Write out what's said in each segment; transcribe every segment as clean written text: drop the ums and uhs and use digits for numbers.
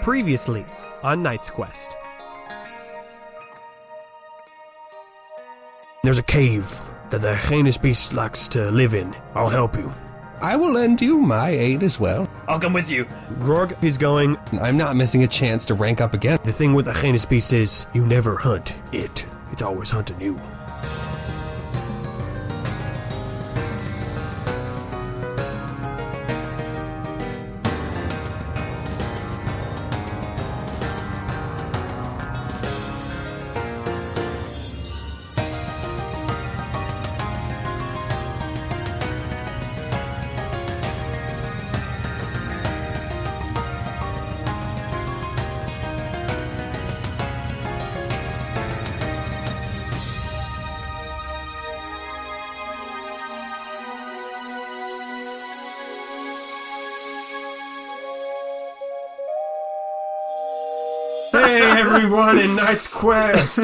Previously on Knight's Quest. There's a cave that the heinous beast likes to live in. I'll help you. I will lend you my aid as well. I'll come with you. Grorg is going. I'm not missing a chance to rank up again. The thing with the heinous beast is you never hunt it. It's always hunting you. Hey everyone in Knight's Quest.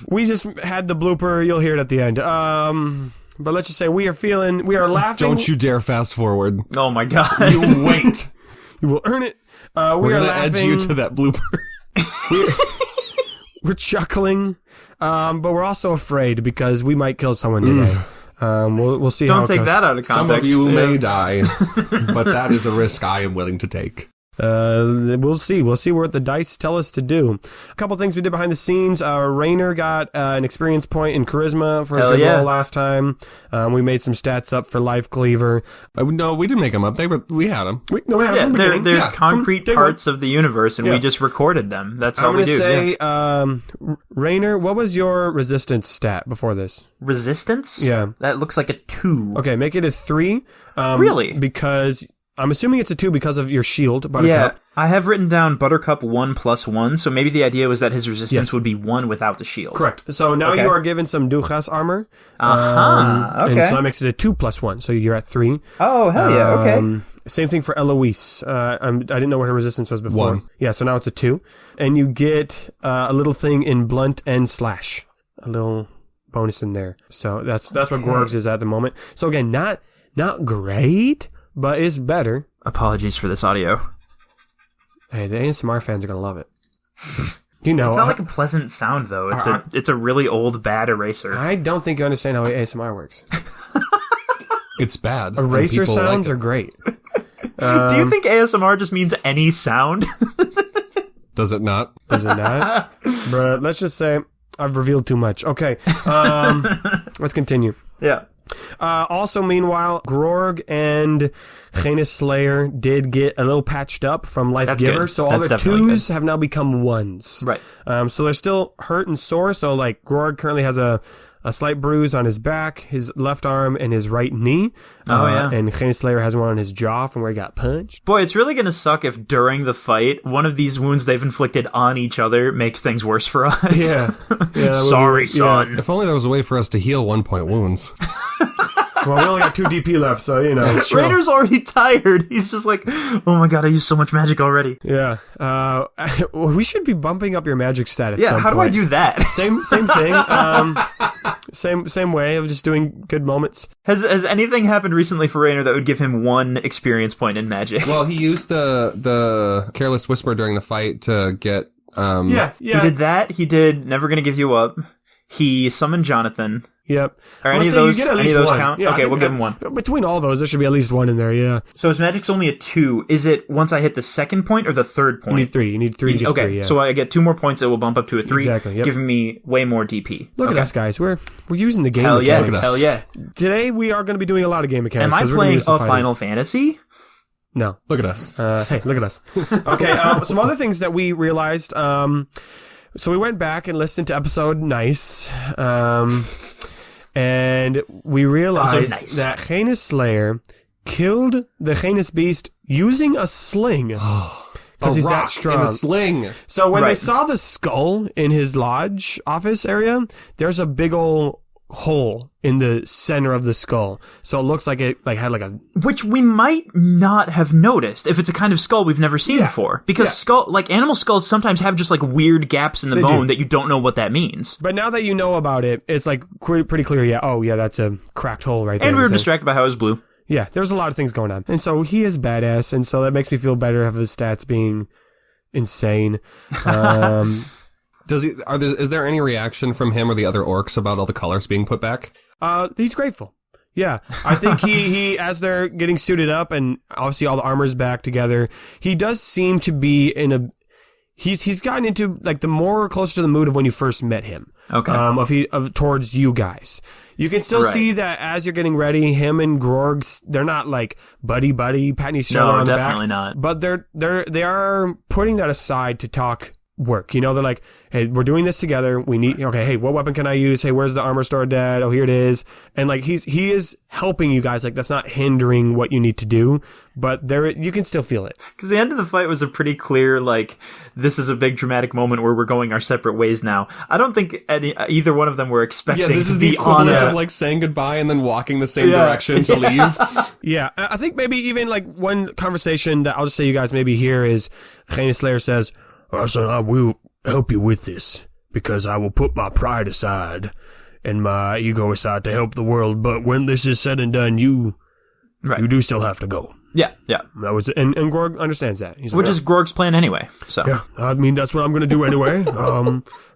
We just had the blooper. You'll hear it at the end. But let's just say we are laughing. Don't you dare fast forward. Oh my god. You wait. You will earn it. We're going to edge you to that blooper. We're chuckling, but we're also afraid because we might kill someone today. We'll see how it goes. Don't take that out of context. Some of you may die, but that is a risk I am willing to take. We'll see. We'll see what the dice tell us to do. A couple things we did behind the scenes. Rainer got an experience point in charisma for his good roll last time. We made some stats up for Life Cleaver. No, we didn't make them up. We had them. We had them. They're concrete parts of the universe, and we just recorded them. That's how we do. I'm going to say, Rainer, what was your resistance stat before this? Resistance? Yeah. That looks like a 2. Okay, make it a 3. Really? Because I'm assuming it's a 2 because of your shield, Buttercup. Yeah, I have written down Buttercup 1 + 1, so maybe the idea was that his resistance would be 1 without the shield. Correct. So now you are given some Duchas armor. Okay. And so that makes it a 2 + 1, so you're at 3. Oh, hell yeah, okay. Same thing for Eloise. I didn't know what her resistance was before. 1. Yeah, so now it's a 2. And you get a little thing in blunt and slash. A little bonus in there. So that's what Grorg's is at the moment. So again, not great, but it's better. Apologies for this audio. Hey, the ASMR fans are going to love it. You know, it's not like a pleasant sound, though. It's a really old, bad eraser. I don't think you understand how ASMR works. It's bad. Eraser sounds are great. Do you think ASMR just means any sound? Does it not? Does it not? But let's just say I've revealed too much. Okay. Let's continue. Yeah. Also, meanwhile, Grorg and Heinous Slayer did get a little patched up from Life Giver, so all their 2s have now become 1s. Right. So they're still hurt and sore, so like Grorg currently has a slight bruise on his back, his left arm, and his right knee. And Heinous Slayer has one on his jaw from where he got punched. Boy, it's really gonna suck if during the fight, one of these wounds they've inflicted on each other makes things worse for us. Yeah. Sorry, son. If only there was a way for us to heal 1-point wounds. Well, we only got 2 DP left, so, you know. Rainer's already tired. He's just like, oh my god, I used so much magic already. Yeah. We should be bumping up your magic stat at some point. Yeah, how do I do that? Same thing. Same way of just doing good moments. Has anything happened recently for Rainer that would give him 1 experience point in magic? Well, he used the Careless Whisper during the fight to get... Yeah. He did that. He did Never Gonna Give You Up. He summoned Jonathan. Yep. Are any of those count? Yeah, okay, we'll give him 1. Between all those, there should be at least 1 in there, yeah. So his magic's only a 2. Is it once I hit the 2nd point or the 3rd point? You need 3 to get 3, yeah. So I get 2 more points, it will bump up to a 3. Exactly, yep. Giving me way more DP. Look at us, guys. We're using the game Hell mechanics. Hell yeah. Today, we are going to be doing a lot of game mechanics. Am I playing a Final Fantasy? No. Look at us. Hey, look at us. Okay, some other things that we realized... So we went back and listened to episode Nice, and we realized that Heinous Slayer killed the Heinous Beast using a sling. Because he's that strong. In a sling. So when they saw the skull in his lodge office area, there's a big ol' hole in the center of the skull. So it looks like it had a... Which we might not have noticed if it's a kind of skull we've never seen before. Because animal skulls sometimes have just weird gaps in the bone that you don't know what that means. But now that you know about it, it's pretty clear, that's a cracked hole right there. And we were distracted by how it was blue. Yeah, there's a lot of things going on. And so he is badass, and so that makes me feel better of his stats being insane. Is there any reaction from him or the other orcs about all the colors being put back? He's grateful. Yeah, I think he as they're getting suited up and obviously all the armor's back together, he does seem to be in a. He's gotten into like the more closer to the mood of when you first met him. Okay. Towards you guys. You can still see that as you're getting ready, him and Grorg, they're not like buddy patting each other on the back. No, definitely not. But they are putting that aside to talk work. You know, they're like, hey, we're doing this together. We need, okay, hey, what weapon can I use? Hey, where's the armor stored at? Oh, here it is. And like, he is helping you guys. Like, that's not hindering what you need to do, but you can still feel it. Because the end of the fight was a pretty clear, like, this is a big dramatic moment where we're going our separate ways now. I don't think either one of them were expecting this to is be the equivalent of like saying goodbye and then walking the same direction to leave. Yeah. I think maybe even like one conversation that I'll just say you guys maybe hear is Chain Slayer says, "So I will help you with this, because I will put my pride aside and my ego aside to help the world. But when this is said and done, you do still have to go." Yeah. That was, and Grorg understands that. He's Which like, is Grorg's plan anyway, so. Yeah, I mean, that's what I'm going to do anyway.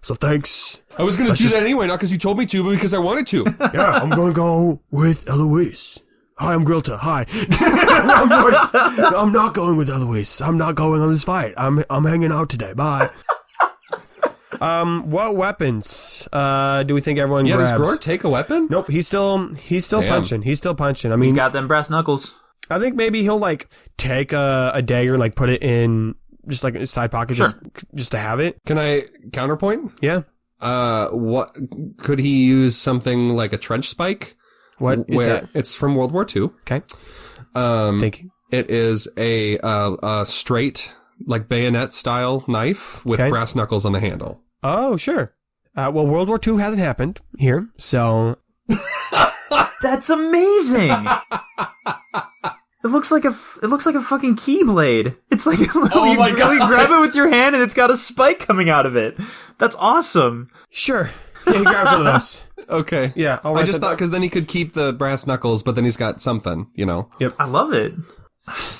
So thanks. I was going to do that anyway, not because you told me to, but because I wanted to. Yeah, I'm going to go with Eloise. Hi, I'm Grilta. Hi. I'm not going with Eloise. I'm not going on this fight. I'm hanging out today. Bye. What weapons do we think everyone grabs? Does Grorg take a weapon? Nope, he's still punching. He's still punching. I mean, he's got them brass knuckles. I think maybe he'll like take a dagger, like put it in just like a side pocket, just to have it. Can I counterpoint? Yeah. What could he use? Something like a trench spike? What is that? It's from World War II. Okay. Thank you. It is a straight, like bayonet style knife with brass knuckles on the handle. Oh, sure. Well, World War II hasn't happened here, so. That's amazing. It looks like a fucking keyblade. It's like, oh my God. You grab it with your hand and it's got a spike coming out of it. That's awesome. Sure. Yeah, he grabs one of those. Okay. Yeah. I just thought because then he could keep the brass knuckles, but then he's got something, you know. Yep. I love it.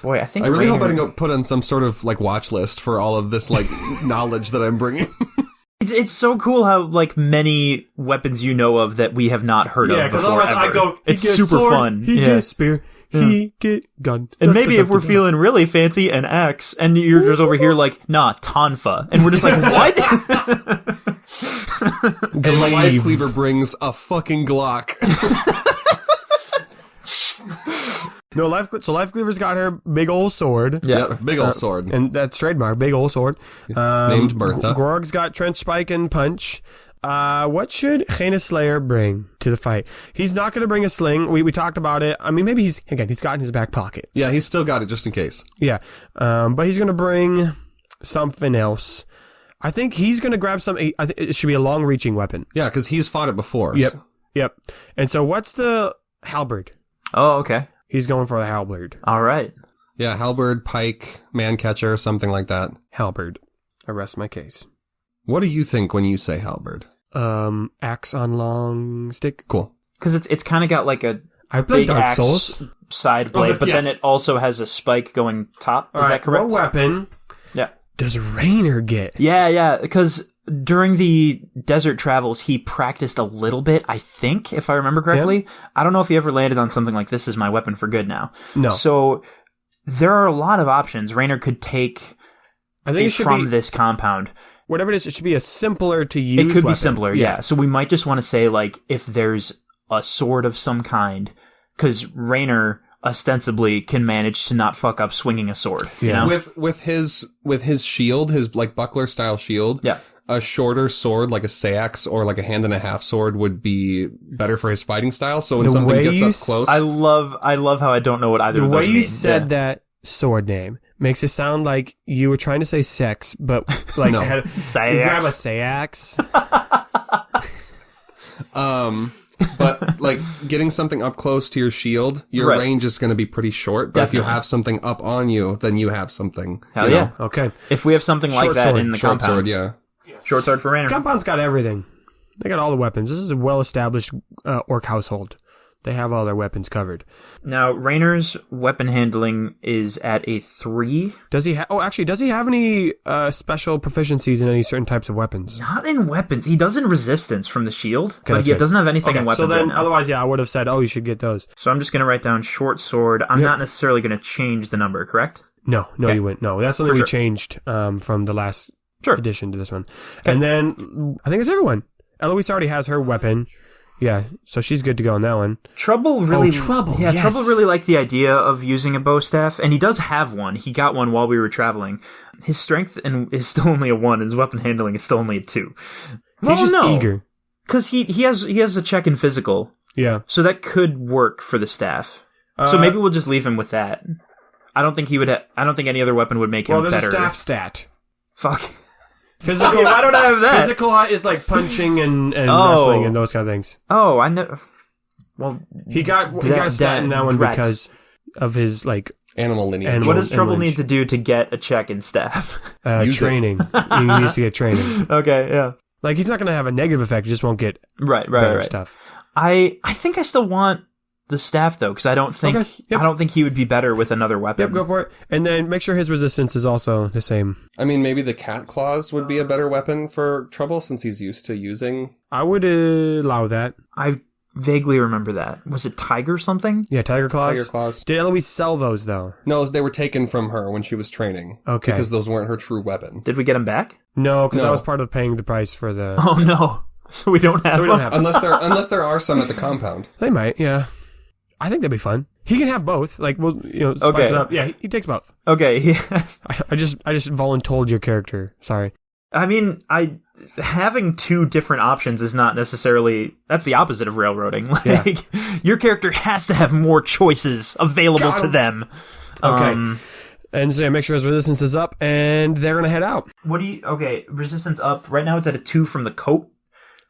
Boy, I think I really hope I can put on some sort of like watch list for all of this like knowledge that I'm bringing. It's so cool how like many weapons you know of that we have not heard of before. Yeah, because otherwise I go, it's super fun. He gets spear. He get gun. And maybe if we're feeling really fancy, an axe, and you're just over here like, nah, tonfa. And we're just like, what? And the life cleaver brings a fucking Glock. No, Life Cleaver's got her big old sword. Yeah, big old sword. And that's trademark, big old sword. Named Bertha. Grorg's got trench spike and punch. What should Chain Slayer bring to the fight? He's not going to bring a sling. We talked about it. I mean, maybe he's got it in his back pocket. Yeah, he's still got it just in case. Yeah. But he's going to bring something else. I think he's going to grab I think it should be a long-reaching weapon. Yeah, because he's fought it before. Yep. So. Yep. And so what's the halberd? Oh, okay. He's going for the halberd. All right. Yeah, halberd, pike, man catcher, something like that. Halberd. I rest my case. What do you think when you say halberd? Axe on long stick. Cool. Because it's kind of got like a I played Dark axe Souls side blade, but then it also has a spike going top. Is that correct? What weapon does Rainer get? Yeah, because during the desert travels, he practiced a little bit, I think, if I remember correctly. Yeah. I don't know if he ever landed on something like, this is my weapon for good now. No. So there are a lot of options. Rainer could take from this compound. Whatever it is, it should be a simpler to use It could weapon. Be simpler, yeah. So we might just want to say, like, if there's a sword of some kind, because Rainer ostensibly can manage to not fuck up swinging a sword. You know? With his shield, his like buckler style shield. Yeah. A shorter sword, like a seax or like a hand and a half sword, would be better for his fighting style. So when something gets up close, I love how I don't know what either of those mean. The way you said that sword name makes it sound like you were trying to say sex, but like no. you grab a seax. But like getting something up close to your shield, your range is going to be pretty short. But if you have something up on you, then you have something. Hell yeah. Know? Okay. If we have something like that sword. in the short compound. Sword, yeah. Short sword for Rainer. Compound's got everything. They got all the weapons. This is a well-established orc household. They have all their weapons covered. Now, Raynor's weapon handling is at a 3. Does he does he have any special proficiencies in any certain types of weapons? Not in weapons. He does in resistance from the shield, but he doesn't have anything in weapons. So then, right now. otherwise, I would have said, you should get those. So I'm just going to write down short sword. I'm not necessarily going to change the number, correct? No, you wouldn't. No, that's something we changed from the last addition to this one. Okay. And then, I think it's everyone. Eloise already has her weapon. Yeah, so she's good to go on that one. Trouble really... Trouble, yeah, yes. Trouble really liked the idea of using a bow staff, and he does have one. He got one while we were traveling. His strength is still only a 1, and his weapon handling is still only a 2. He's just eager. Because he has a check in physical. Yeah. So that could work for the staff. So maybe we'll just leave him with that. I don't think he would. I don't think any other weapon would make him better. Well, there's a staff stat. Fuck. Physical. Why don't I have that? Physical is like punching and wrestling and those kind of things. Oh, I know. Well, he got a stat in that one because of his animal lineage. What does Trouble need to do to get a check in staff? Training. He needs to get training. Okay, yeah. He's not going to have a negative effect. He just won't get better stuff. I think I still want the staff though, because I don't think I don't think he would be better with another weapon. Yep, go for it. And then make sure his resistance is also the same. I mean, maybe the cat claws would be a better weapon for Trouble since he's used to using. I would allow that. I vaguely remember that. Was it tiger something? Yeah, tiger claws. Tiger claws. Did Eloise sell those though? No, they were taken from her when she was training. Okay. Because those weren't her true weapon. Did we get them back? No, because that was part of paying the price for the... Oh no. So we don't have them? Unless there are some at the compound. They might, yeah. I think that'd be fun. He can have both. We'll spice it up. Yeah, he takes both. Okay. I just voluntold your character. Sorry. I mean, having 2 different options is not necessarily... That's the opposite of railroading. Your character has to have more choices available to them. Okay. And so make sure his resistance is up, and they're gonna head out. Okay, resistance up. Right now it's at a 2 from the coat.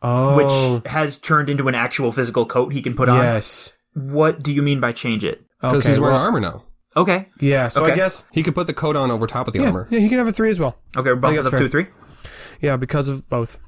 Oh. Which has turned into an actual physical coat he can put on. Yes. What do you mean by change it? Because he's wearing armor now. Okay. Yeah, so I guess... He could put the coat on over top of the armor. Yeah, he can have a 3 as well. Okay, we're bumping up to a 3? Yeah, because of both.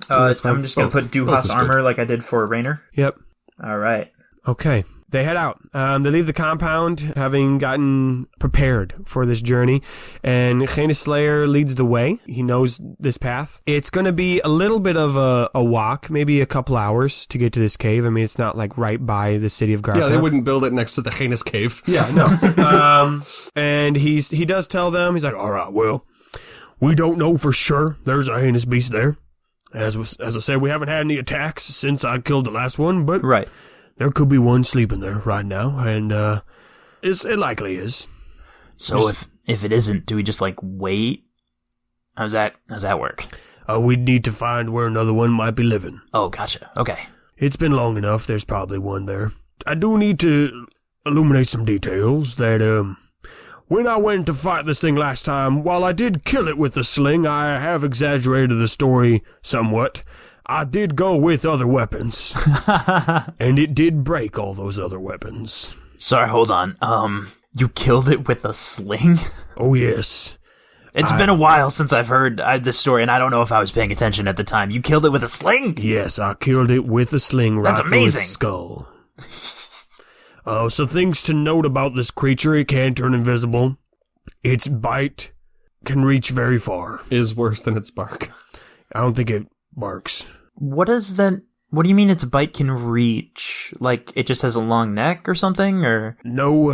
I'm just going to put Duhas armor like I did for Raynor. Yep. All right. Okay. They head out. They leave the compound, having gotten prepared for this journey, and Canis Slayer leads the way. He knows this path. It's going to be a little bit of a walk, maybe a couple hours to get to this cave. I mean, it's not right by the city of Grorg. Yeah, they wouldn't build it next to the Canis cave. Yeah, no. And he does tell them, he's like, all right, well, we don't know for sure. There's a heinous beast there. As I said, we haven't had any attacks since I killed the last one, but... Right. There could be one sleeping there right now, and it likely is. So if it isn't, do we just wait? How's that work? We'd need to find where another one might be living. Oh, gotcha. Okay. It's been long enough. There's probably one there. I do need to illuminate some details that when I went to fight this thing last time, while I did kill it with the sling, I have exaggerated the story somewhat. I did go with other weapons, and it did break all those other weapons. Sorry, hold on. You killed it with a sling? Oh, yes. It's been a while since I've heard this story, and I don't know if I was paying attention at the time. You killed it with a sling? Yes, I killed it with a sling right through its skull. So things to note about this creature, it can turn invisible. Its bite can reach very far. Is worse than its bark. I don't think it barks. What is that? What do you mean its bite can reach? It just has a long neck or something, or? No,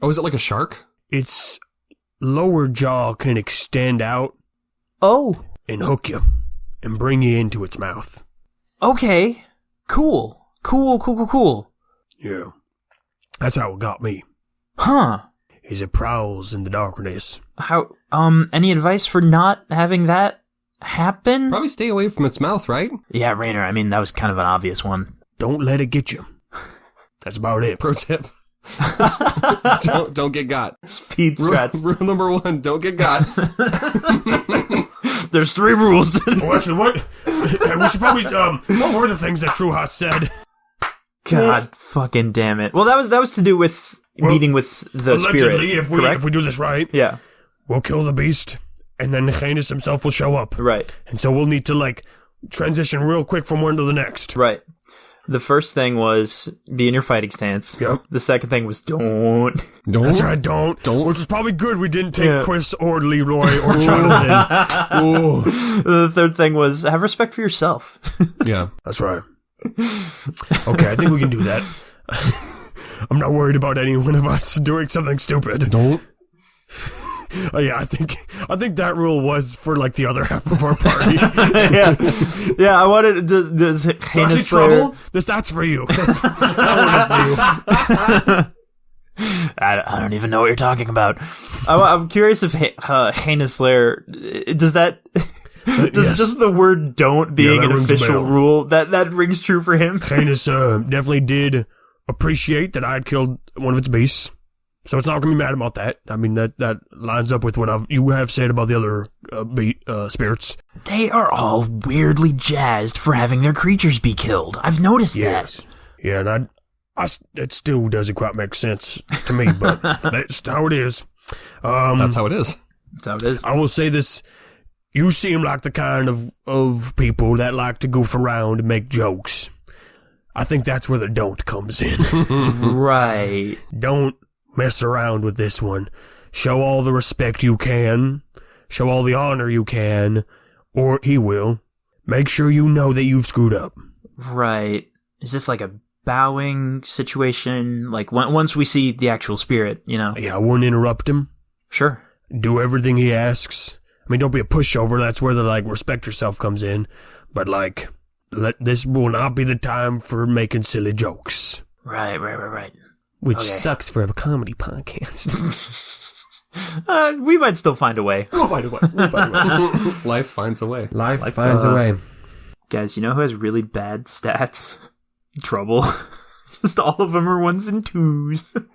Oh, is it like a shark? Its lower jaw can extend out. Oh. And hook you. And bring you into its mouth. Okay. Cool. Yeah. That's how it got me. Huh. As it prowls in the darkness. How, any advice for not having that happen? Probably stay away from its mouth, right? Yeah, Raynor, I mean, that was kind of an obvious one. Don't let it get you. That's about it. Pro tip. don't get got. Speed strats. Rule number 1, don't get got. There's 3 rules. Oh, actually, what? We should probably, what were the things that Truha said? God fucking damn it. Well, that was to do with meeting with the spirit. Allegedly, if we do this right, yeah, we'll kill the beast, and then Canis himself will show up. Right. And so we'll need to, transition real quick from one to the next. Right. The first thing was be in your fighting stance. Yep. The second thing was don't. That's right, don't. Which is probably good we didn't take Chris or Leroy or Jonathan. Ooh. The third thing was have respect for yourself. Yeah. That's right. Okay, I think we can do that. I'm not worried about any one of us doing something stupid. Don't. Oh yeah, I think that rule was for like the other half of our party. yeah. I wanted. Does Heinous Slayer... trouble? That's for you. That one is for you. I don't even know what you're talking about. I'm curious if Heinous Slayer does that. Does just the word "don't" being an official rule that rings true for him? Heinous definitely did appreciate that I had killed one of its beasts. So it's not going to be mad about that. I mean, that lines up with what you have said about the other spirits. They are all weirdly jazzed for having their creatures be killed. I've noticed that. Yeah, and it still doesn't quite make sense to me, but that's how it is. That's how it is. That's how it is. I will say this. You seem like the kind of people that like to goof around and make jokes. I think that's where the don't comes in. Right. Don't mess around with this one. Show all the respect you can. Show all the honor you can. Or he will. Make sure you know that you've screwed up. Right. Is this like a bowing situation? Like once we see the actual spirit, you know? Yeah, I wouldn't interrupt him. Sure. Do everything he asks. I mean, don't be a pushover. That's where the, like, respect yourself comes in. But, like, this will not be the time for making silly jokes. Right. Which sucks for a comedy podcast. We might still find a way. We'll find a way. Life finds a way. Life finds a way. Guys, you know who has really bad stats? Trouble. Just all of them are 1s and 2s.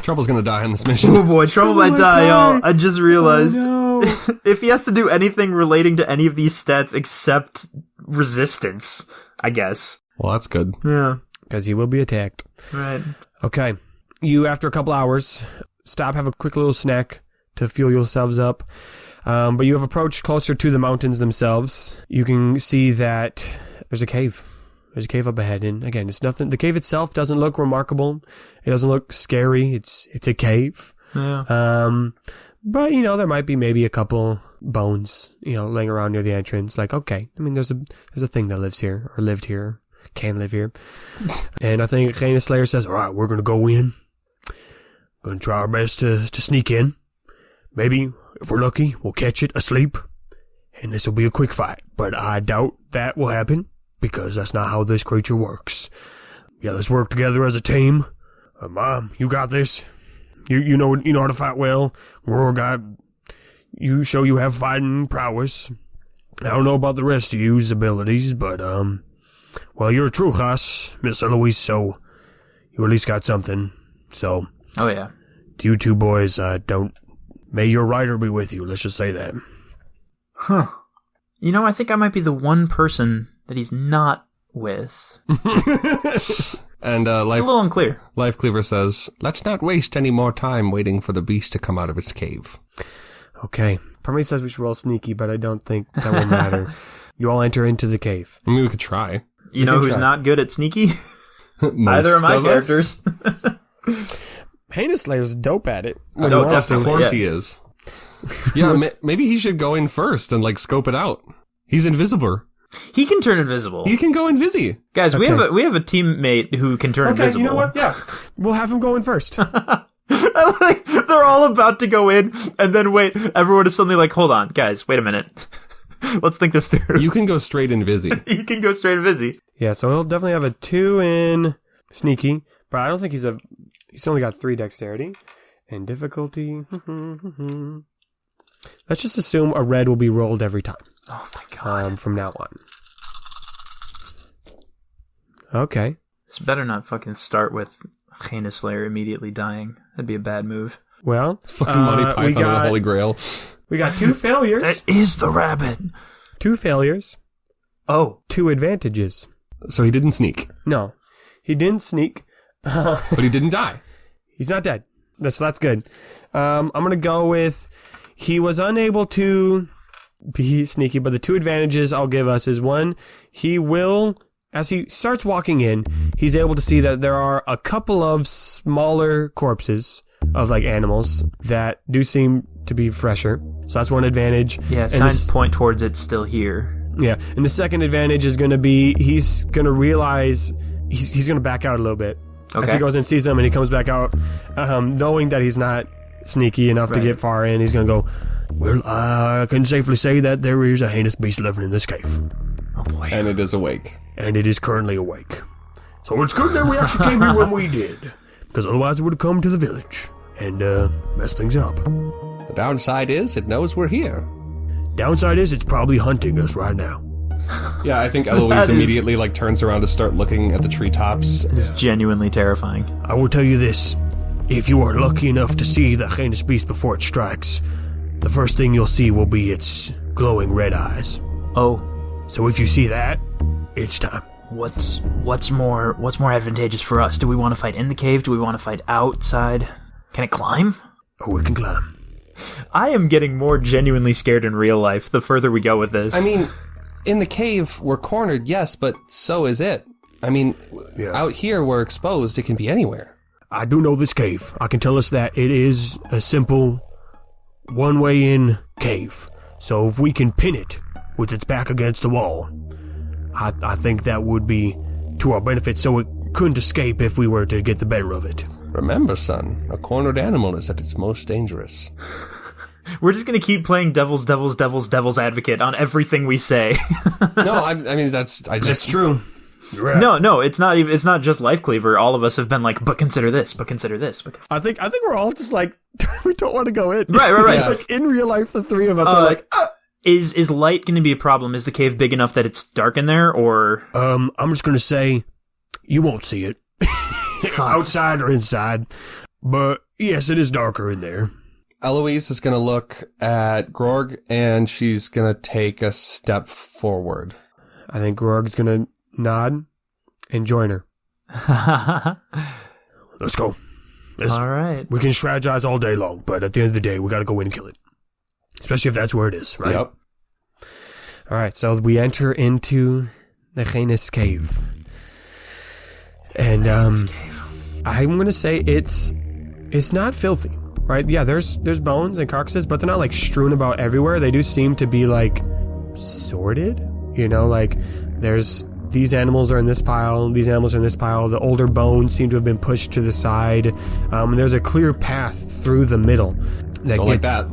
Trouble's gonna die in this mission. Oh boy, Trouble might die, y'all. I just realized. Oh, no. If he has to do anything relating to any of these stats except resistance, I guess. Well, that's good. Yeah. Because he will be attacked. Right. Okay. You, after a couple hours, stop, have a quick little snack to fuel yourselves up. But you have approached closer to the mountains themselves. You can see that there's a cave. There's a cave up ahead. And again, it's nothing. The cave itself doesn't look remarkable. It doesn't look scary. It's a cave. Yeah. But, you know, there might be maybe a couple bones, you know, laying around near the entrance. Like, okay. I mean, there's a thing that lives here, or lived here, can live here. And I think Heinous Slayer says, all right, we're going to go in. Going to try our best to sneak in. Maybe, if we're lucky, we'll catch it asleep. And this will be a quick fight. But I doubt that will happen, because that's not how this creature works. Yeah, let's work together as a team. Mom, you got this. You know how to fight well. Grorg, you show you have fighting prowess. I don't know about the rest of you's abilities, but, well, you're a true hoss, Miss Eloise, so you at least got something. So. Oh, yeah. To you two boys, may your rider be with you, let's just say that. Huh. You know, I think I might be the one person that he's not with. And it's a little unclear. Life Cleaver says, let's not waste any more time waiting for the beast to come out of its cave. Okay. Part of me says we should roll sneaky, but I don't think that will matter. You all enter into the cave. I mean, we could try. You know who's not good at sneaky? Neither are my characters. Heinous Slayer's dope at it. Of course he is. Yeah, maybe he should go in first and, like, scope it out. He's invisible. He can turn invisible. He can go invisi. Guys, we have a teammate who can turn invisible. You know what? Yeah. We'll have him go in first. Like, they're all about to go in, and then wait, everyone is suddenly like, hold on, guys, wait a minute. Let's think this through. You can go straight invisi. You can go straight invisi. Yeah, so he'll definitely have a 2 in sneaky, but I don't think he's only got 3 dexterity. And difficulty. Let's just assume a red will be rolled every time. Oh my god. From now on. Okay. This better not fucking start with Heinous Slayer immediately dying. That'd be a bad move. Well, it's fucking Monty Python and the Holy Grail. We got 2 failures. That is the rabbit. 2 failures. Oh. 2 advantages. So he didn't sneak. No. He didn't sneak. But he didn't die. He's not dead. That's good. I'm going to go with he was unable to be sneaky, but the 2 advantages I'll give us is 1, he will as he starts walking in, he's able to see that there are a couple of smaller corpses of like animals that do seem to be fresher. So that's one advantage. Yeah, signs point towards it's still here. Yeah, and the second advantage is going to be he's going to realize he's going to back out a little bit. As he goes and sees them and he comes back out, knowing that he's not sneaky enough to get far in, he's going to go, well, I can safely say that there is a heinous beast living in this cave. Oh boy. And it is awake. And it is currently awake. So it's good that we actually came here when we did, because otherwise it would have come to the village and messed things up. The downside is it knows we're here. Downside is it's probably hunting us right now. Yeah, I think Eloise immediately like turns around to start looking at the treetops. It's genuinely terrifying. I will tell you this. If you are lucky enough to see the heinous beast before it strikes, the first thing you'll see will be its glowing red eyes. Oh. So if you see that, it's time. What's more advantageous for us? Do we want to fight in the cave? Do we want to fight outside? Can it climb? Oh, it can climb. I am getting more genuinely scared in real life the further we go with this. I mean, in the cave, we're cornered, yes, but so is it. I mean, out here, we're exposed. It can be anywhere. I do know this cave. I can tell us that it is a simple one-way-in cave. So if we can pin it with its back against the wall, I think that would be to our benefit, so it couldn't escape if we were to get the better of it. Remember, son, a cornered animal is at its most dangerous. We're just going to keep playing devil's advocate on everything we say. No, I mean, that's true. Right. No, it's not just Life Cleaver. All of us have been like, but consider this. I think we're all just like, we don't want to go in. Right. Yeah. Like in real life, the three of us are like, Is light going to be a problem? Is the cave big enough that it's dark in there, or? I'm just going to say, you won't see it. Outside or inside. But yes, it is darker in there. Eloise is going to look at Grorg, and she's going to take a step forward. I think Grorg's going to nod and join her. Let's go. All right. We can strategize all day long, but at the end of the day, we got to go in and kill it. Especially if that's where it is, right? Yep. All right, so we enter into the heinous cave. And I'm going to say it's not filthy. Right? Yeah, there's bones and carcasses, but they're not like strewn about everywhere. They do seem to be like sorted. You know, like there's these animals are in this pile, these animals are in this pile. The older bones seem to have been pushed to the side. And there's a clear path through the middle that Don't gets like that.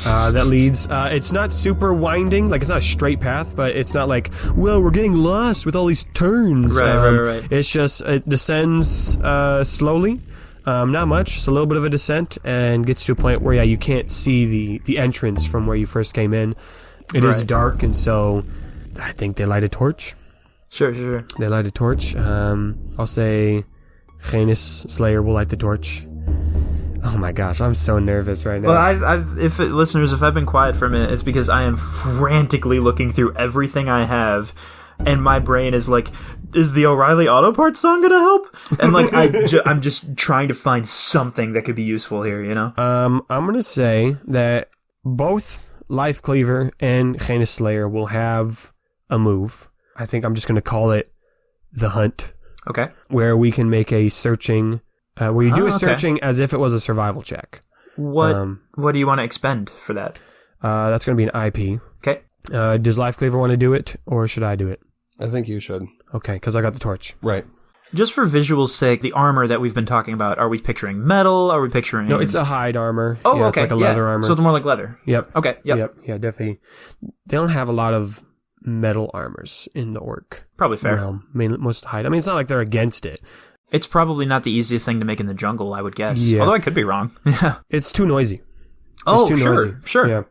that leads. It's not super winding, like it's not a straight path, but it's not like, well, we're getting lost with all these turns. Right. It's just it descends slowly. Not much, just a little bit of a descent, and gets to a point where, you can't see the entrance from where you first came in. It is dark, and so I think they light a torch. Sure. They light a torch. I'll say Heinous Slayer will light the torch. Oh my gosh, I'm so nervous right now. Well, if I've been quiet for a minute, it's because I am frantically looking through everything I have, and my brain is like, is the O'Reilly Auto Parts song gonna help? And like, I'm just trying to find something that could be useful here, you know? I'm gonna say that both Life Cleaver and Heinous Slayer will have a move. I think I'm just gonna call it the Hunt. Okay. Where we can make a searching, where you do a searching as if it was a survival check. What do you want to expend for that? That's gonna be an IP. Okay. Does Life Cleaver want to do it, or should I do it? I think you should. Okay, because I got the torch. Right. Just for visual's sake, the armor that we've been talking about, are we picturing metal? Are we picturing... No, it's a hide armor. Oh, yeah, okay. It's like a leather armor. So it's more like leather. Yep. Okay, yep. Yeah, definitely. They don't have a lot of metal armors in the orc. Probably fair. Realm. I mean, most hide. I mean, it's not like they're against it. It's probably not the easiest thing to make in the jungle, I would guess. Yeah. Although I could be wrong. Yeah. It's too noisy. Oh, it's too noisy. Sure. Yeah.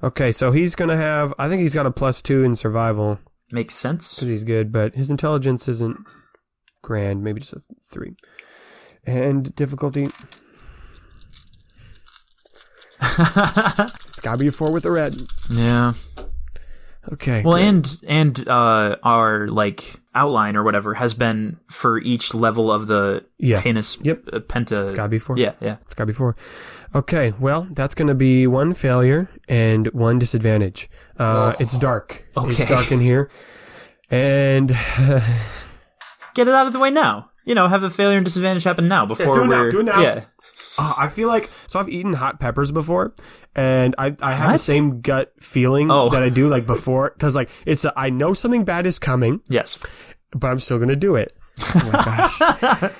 Okay, so he's going to have... I think he's got a +2 in survival. Makes sense. Because he's good, but his intelligence isn't grand. Maybe just a 3. And difficulty... it's gotta be a 4 with a red. Yeah. Okay. Well, great. and our like outline or whatever has been for each level of the heinous penta. It's gotta be 4. Yeah. It's gotta be 4. Okay, well, that's gonna be 1 failure and 1 disadvantage. It's dark. Okay. It's dark in here. And get it out of the way now. Have the failure and disadvantage happen now before do it now. Yeah. I feel like, so I've eaten hot peppers before, and I have the same gut feeling that I do like before, because like I know something bad is coming. Yes. But I'm still gonna do it. Oh my gosh.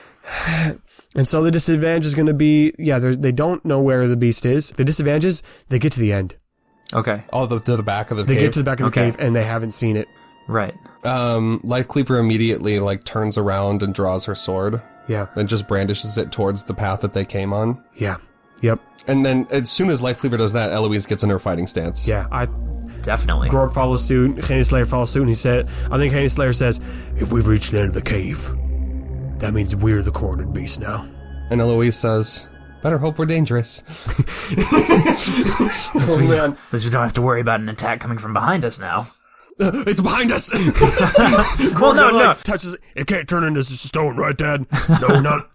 And so the disadvantage is going to be, they don't know where the beast is. The disadvantage is they get to the end. Okay. Oh, to the back of the cave. They get to the back of the cave and they haven't seen it. Right. Life Cleaver immediately turns around and draws her sword. Yeah. And just brandishes it towards the path that they came on. Yeah. Yep. And then as soon as Life Cleaver does that, Eloise gets in her fighting stance. Yeah. Definitely. Grorg follows suit. Heinous Slayer follows suit. And I think Heinous Slayer says, if we've reached the end of the cave, that means we're the cornered beast now. And Eloise says, better hope we're dangerous. At least we don't have to worry about an attack coming from behind us now. It's behind us! Well, no. Touches it can't turn into stone, right, Dad? No, not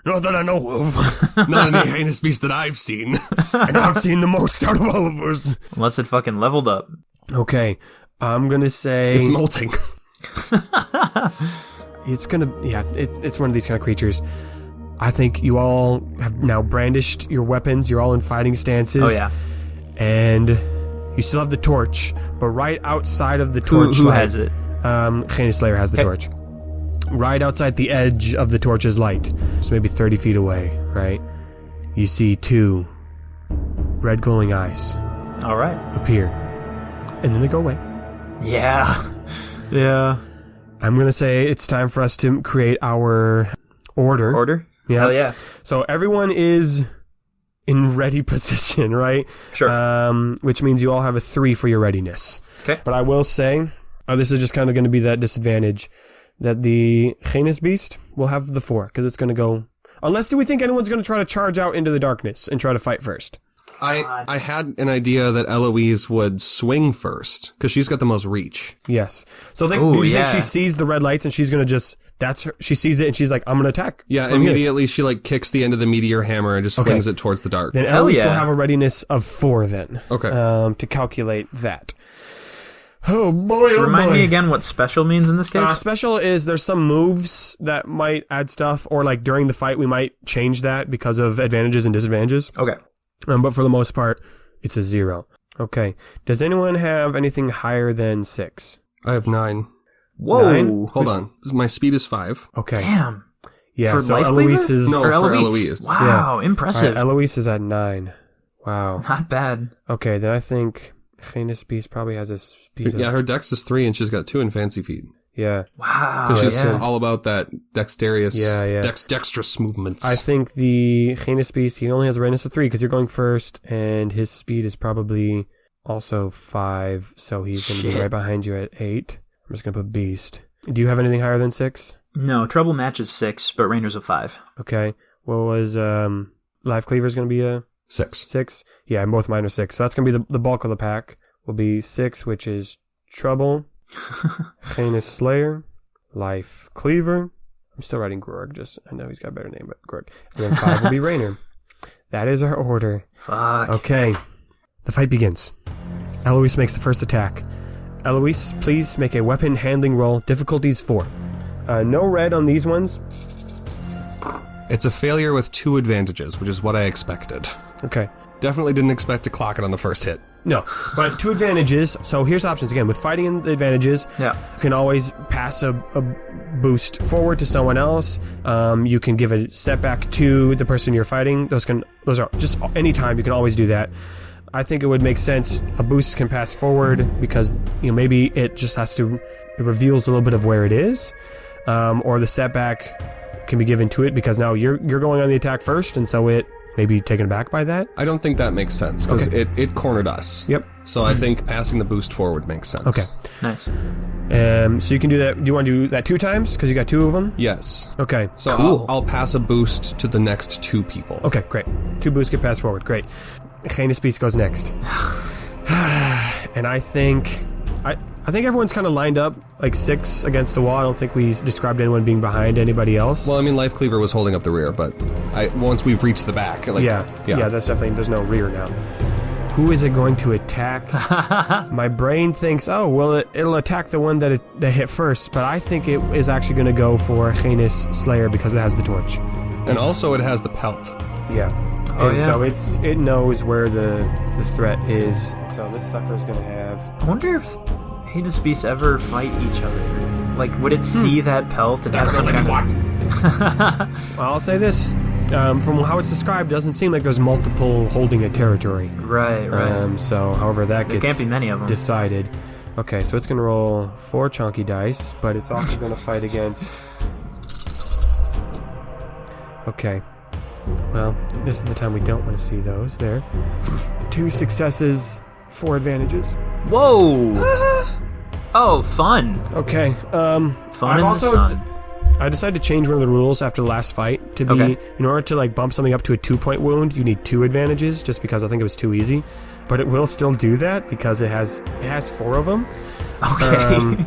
that I know of. Not any heinous beast that I've seen. And I've seen the most out of all of us. Unless it fucking leveled up. Okay, I'm gonna say... It's molting. It's one of these kind of creatures. I think you all have now brandished your weapons. You're all in fighting stances. Oh, yeah. And you still have the torch, but right outside of the torch... Who has it? Heinous Slayer has the torch. Right outside the edge of the torch's light, so maybe 30 feet away, right? You see two red glowing eyes. All right. Appear. And then they go away. Yeah. Yeah. I'm going to say it's time for us to create our order. Order? Yeah. Hell yeah. So everyone is in ready position, right? Sure. Which means you all have a 3 for your readiness. Okay. But I will say, this is just kind of going to be that disadvantage, that the heinous beast will have the 4, because it's going to go... Unless do we think anyone's going to try to charge out into the darkness and try to fight first? I had an idea that Eloise would swing first, because she's got the most reach. Yes. So do you think she sees the red lights and she's going to just... she sees it and she's like, I'm going to attack. Yeah, immediately she kicks the end of the meteor hammer and just flings it towards the dark. Then Eloise will have a readiness of 4 then. Okay. To calculate that. Oh boy, Remind me again what special means in this case? Special is there's some moves that might add stuff, or during the fight we might change that because of advantages and disadvantages. Okay. But for the most part, it's a 0. Okay. Does anyone have anything higher than 6? I have 9. Whoa. 9? Hold on. My speed is 5. Okay. Damn. Yeah, for so Life Eloise Cleaver? is... No, for for Eloise. Eloise. Wow, impressive. Right, Eloise is at 9. Wow. Not bad. Okay, then I think Heinous Beast probably has a speed of... Yeah, her dex is 3 and she's got 2 in Fancy Feet. Yeah. Wow. Because she's all about that dexterous, dexterous movements. I think the Heinous Beast, he only has a readiness of 3 because you're going first, and his speed is probably also 5, so he's going to be right behind you at 8. I'm just going to put Beast. Do you have anything higher than 6? No, Trouble matches 6, but Ranger's a 5. Okay. What was Life Cleaver's going to be a 6? 6? Yeah, and both mine are 6. So that's going to be the bulk of the pack. Will be 6, which is Trouble, Heinous Slayer, Life Cleaver. I'm still writing Grorg, I know he's got a better name, but Grorg. And then 5 will be Rainer. That is our order. Fuck. Okay. The fight begins. Eloise makes the first attack. Eloise, please make a weapon handling roll. Difficulties 4. No red on these ones. It's a failure with 2 advantages, which is what I expected. Okay. Definitely didn't expect to clock it on the first hit. No, but 2 advantages. So here's options again. With fighting and the advantages, you can always pass a boost forward to someone else. You can give a setback to the person you're fighting. Those are just any time you can always do that. I think it would make sense. A boost can pass forward because maybe it just it reveals a little bit of where it is, or the setback can be given to it because now you're going on the attack first, and so it maybe taken aback by that. I don't think that makes sense because it cornered us. Yep. So I think passing the boost forward makes sense. Okay. Nice. So you can do that. Do you want to do that 2 times because you got 2 of them? Yes. Okay. So cool. I'll pass a boost to the next 2 people. Okay, great. 2 boosts get passed forward. Great. Heinous Beast goes next. And I think everyone's kind of lined up 6 against the wall. I don't think we described anyone being behind anybody else. Well, I mean, Life Cleaver was holding up the rear, but once we've reached the back, yeah, that's definitely, there's no rear now. who is it going to attack? My brain thinks, oh, well, it'll attack the one that hit first, but I think it is actually going to go for Heinous Slayer because it has the torch. And also it has the pelt. Yeah. So it knows where the threat is. So this sucker's going to have... I wonder if heinous beasts ever fight each other. Like, would it see that pelt and have some kind of... I'll say this. From how it's described, doesn't seem like there's multiple holding a territory. Right. So, however, that gets can't be many of them. Decided. Okay, so it's going to roll 4 chunky dice, but it's also going to fight against... Okay. Well, this is the time we don't want to see those. There. 2 successes, 4 advantages. Whoa! Oh, fun. Okay. Fun in the sun. I decided to change one of the rules after the last fight to be, in order to like bump something up to a 2-point wound, you need 2 advantages, just because I think it was too easy. But it will still do that because it has 4 of them. Okay.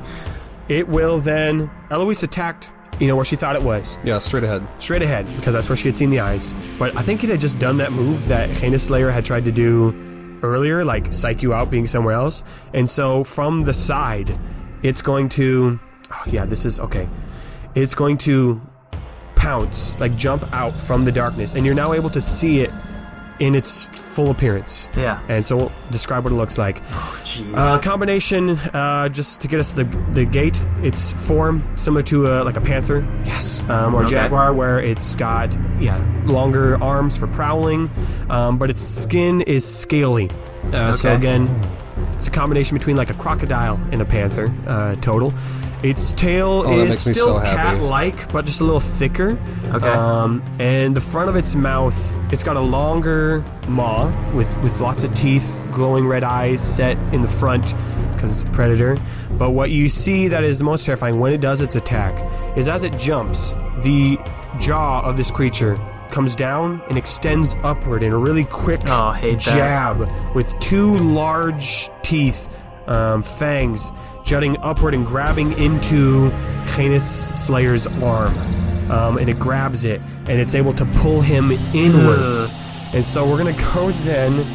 It will then... Eloise attacked, where she thought it was. Yeah, straight ahead. Straight ahead, because that's where she had seen the eyes. But I think it had just done that move that Heinous Slayer had tried to do earlier, like psych you out being somewhere else. And so from the side, it's going to... Oh, yeah, this is... Okay. It's going to pounce, like jump out from the darkness, and you're now able to see it in its full appearance. Yeah. And so we'll describe what it looks like. Oh, jeez. Combination, just to get us to the gate, its form similar to like a panther. Yes. Or jaguar, where it's got, longer arms for prowling, but its skin is scaly. So again, it's a combination between like a crocodile and a panther, total. Its tail is still cat-like, but just a little thicker. Okay. And the front of its mouth, it's got a longer maw with lots of teeth, glowing red eyes set in the front because it's a predator. But what you see that is the most terrifying when it does its attack is as it jumps, the jaw of this creature comes down and extends upward in a really quick jab with 2 large teeth, fangs, jutting upward and grabbing into Heinous Slayer's arm. And it grabs it, and it's able to pull him inwards. And so we're going to go then.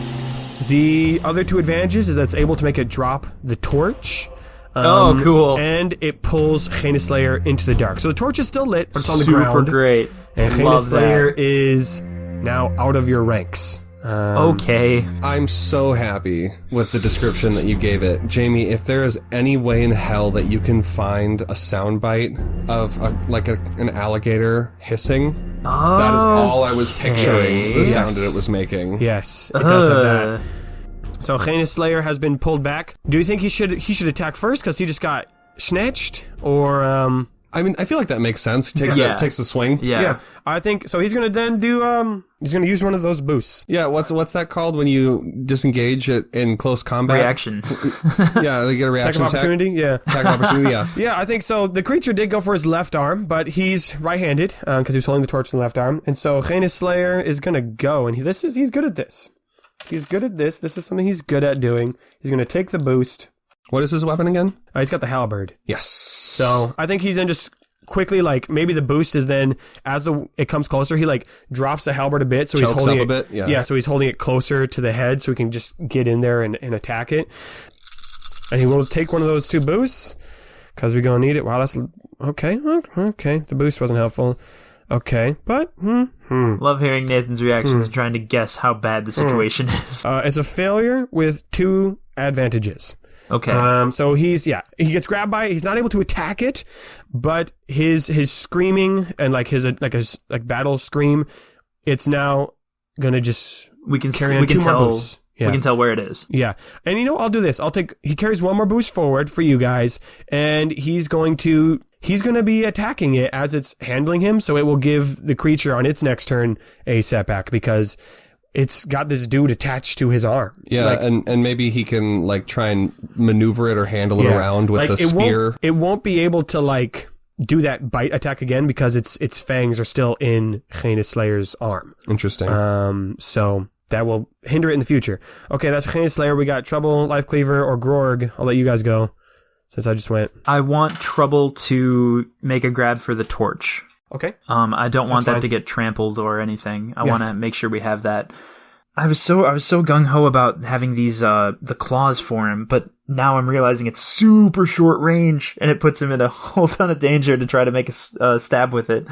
The other 2 advantages is that it's able to make it drop the torch. Cool. And it pulls Heinous Slayer into the dark. So the torch is still lit, but it's on the ground. Super great. And Heinous Slayer is now out of your ranks. Okay. I'm so happy with the description that you gave it. Jamie, if there is any way in hell that you can find a soundbite of an alligator hissing, that is all I was picturing the sound that it was making. Yes, it does have that. So Heinous Slayer has been pulled back. Do you think he should attack first because he just got snatched? Or... I mean, I feel like that makes sense. Takes the swing. Yeah. I think so. He's gonna then do. He's gonna use one of those boosts. Yeah. What's that called when you disengage it in close combat? Reaction. Yeah, they get a reaction attack of opportunity. Yeah. Attack of opportunity. Yeah. Yeah, I think so. The creature did go for his left arm, but he's right-handed because he was holding the torch in the left arm, and so Heinous Slayer is gonna go, and he's good at this. He's good at this. This is something he's good at doing. He's gonna take the boost. What is his weapon again? He's got the halberd. Yes. So I think he's then just quickly, like, maybe the boost is then as it comes closer, he like drops the halberd a bit, so he's holding it a bit. Yeah, so he's holding it closer to the head, so he can just get in there and attack it. And he will take one of those 2 boosts because we're gonna need it. Wow, that's okay. Okay, the boost wasn't helpful. Okay, but love hearing Nathan's reactions, trying to guess how bad the situation is. It's a failure with 2 advantages. Okay. So he gets grabbed by it. He's not able to attack it, but his screaming and like his battle scream, it's now gonna just carry on 2 more boosts. Yeah. We can tell where it is. Yeah. And I'll do this. He carries 1 more boost forward for you guys, and he's going to be attacking it as it's handling him, so it will give the creature on its next turn a setback because it's got this dude attached to his arm. Yeah, and maybe he can like try and maneuver it or handle it around with the spear. It won't be able to like do that bite attack again because its fangs are still in Heinous Slayer's arm. Interesting. So that will hinder it in the future. Okay, that's Heinous Slayer. We got Trouble, Life Cleaver, or Grorg. I'll let you guys go since I just went. I want Trouble to make a grab for the torch. Okay. I don't want that to get trampled or anything. I want to make sure we have that. I was so gung ho about having these the claws for him, but now I'm realizing it's super short range, and it puts him in a whole ton of danger to try to make a stab with it.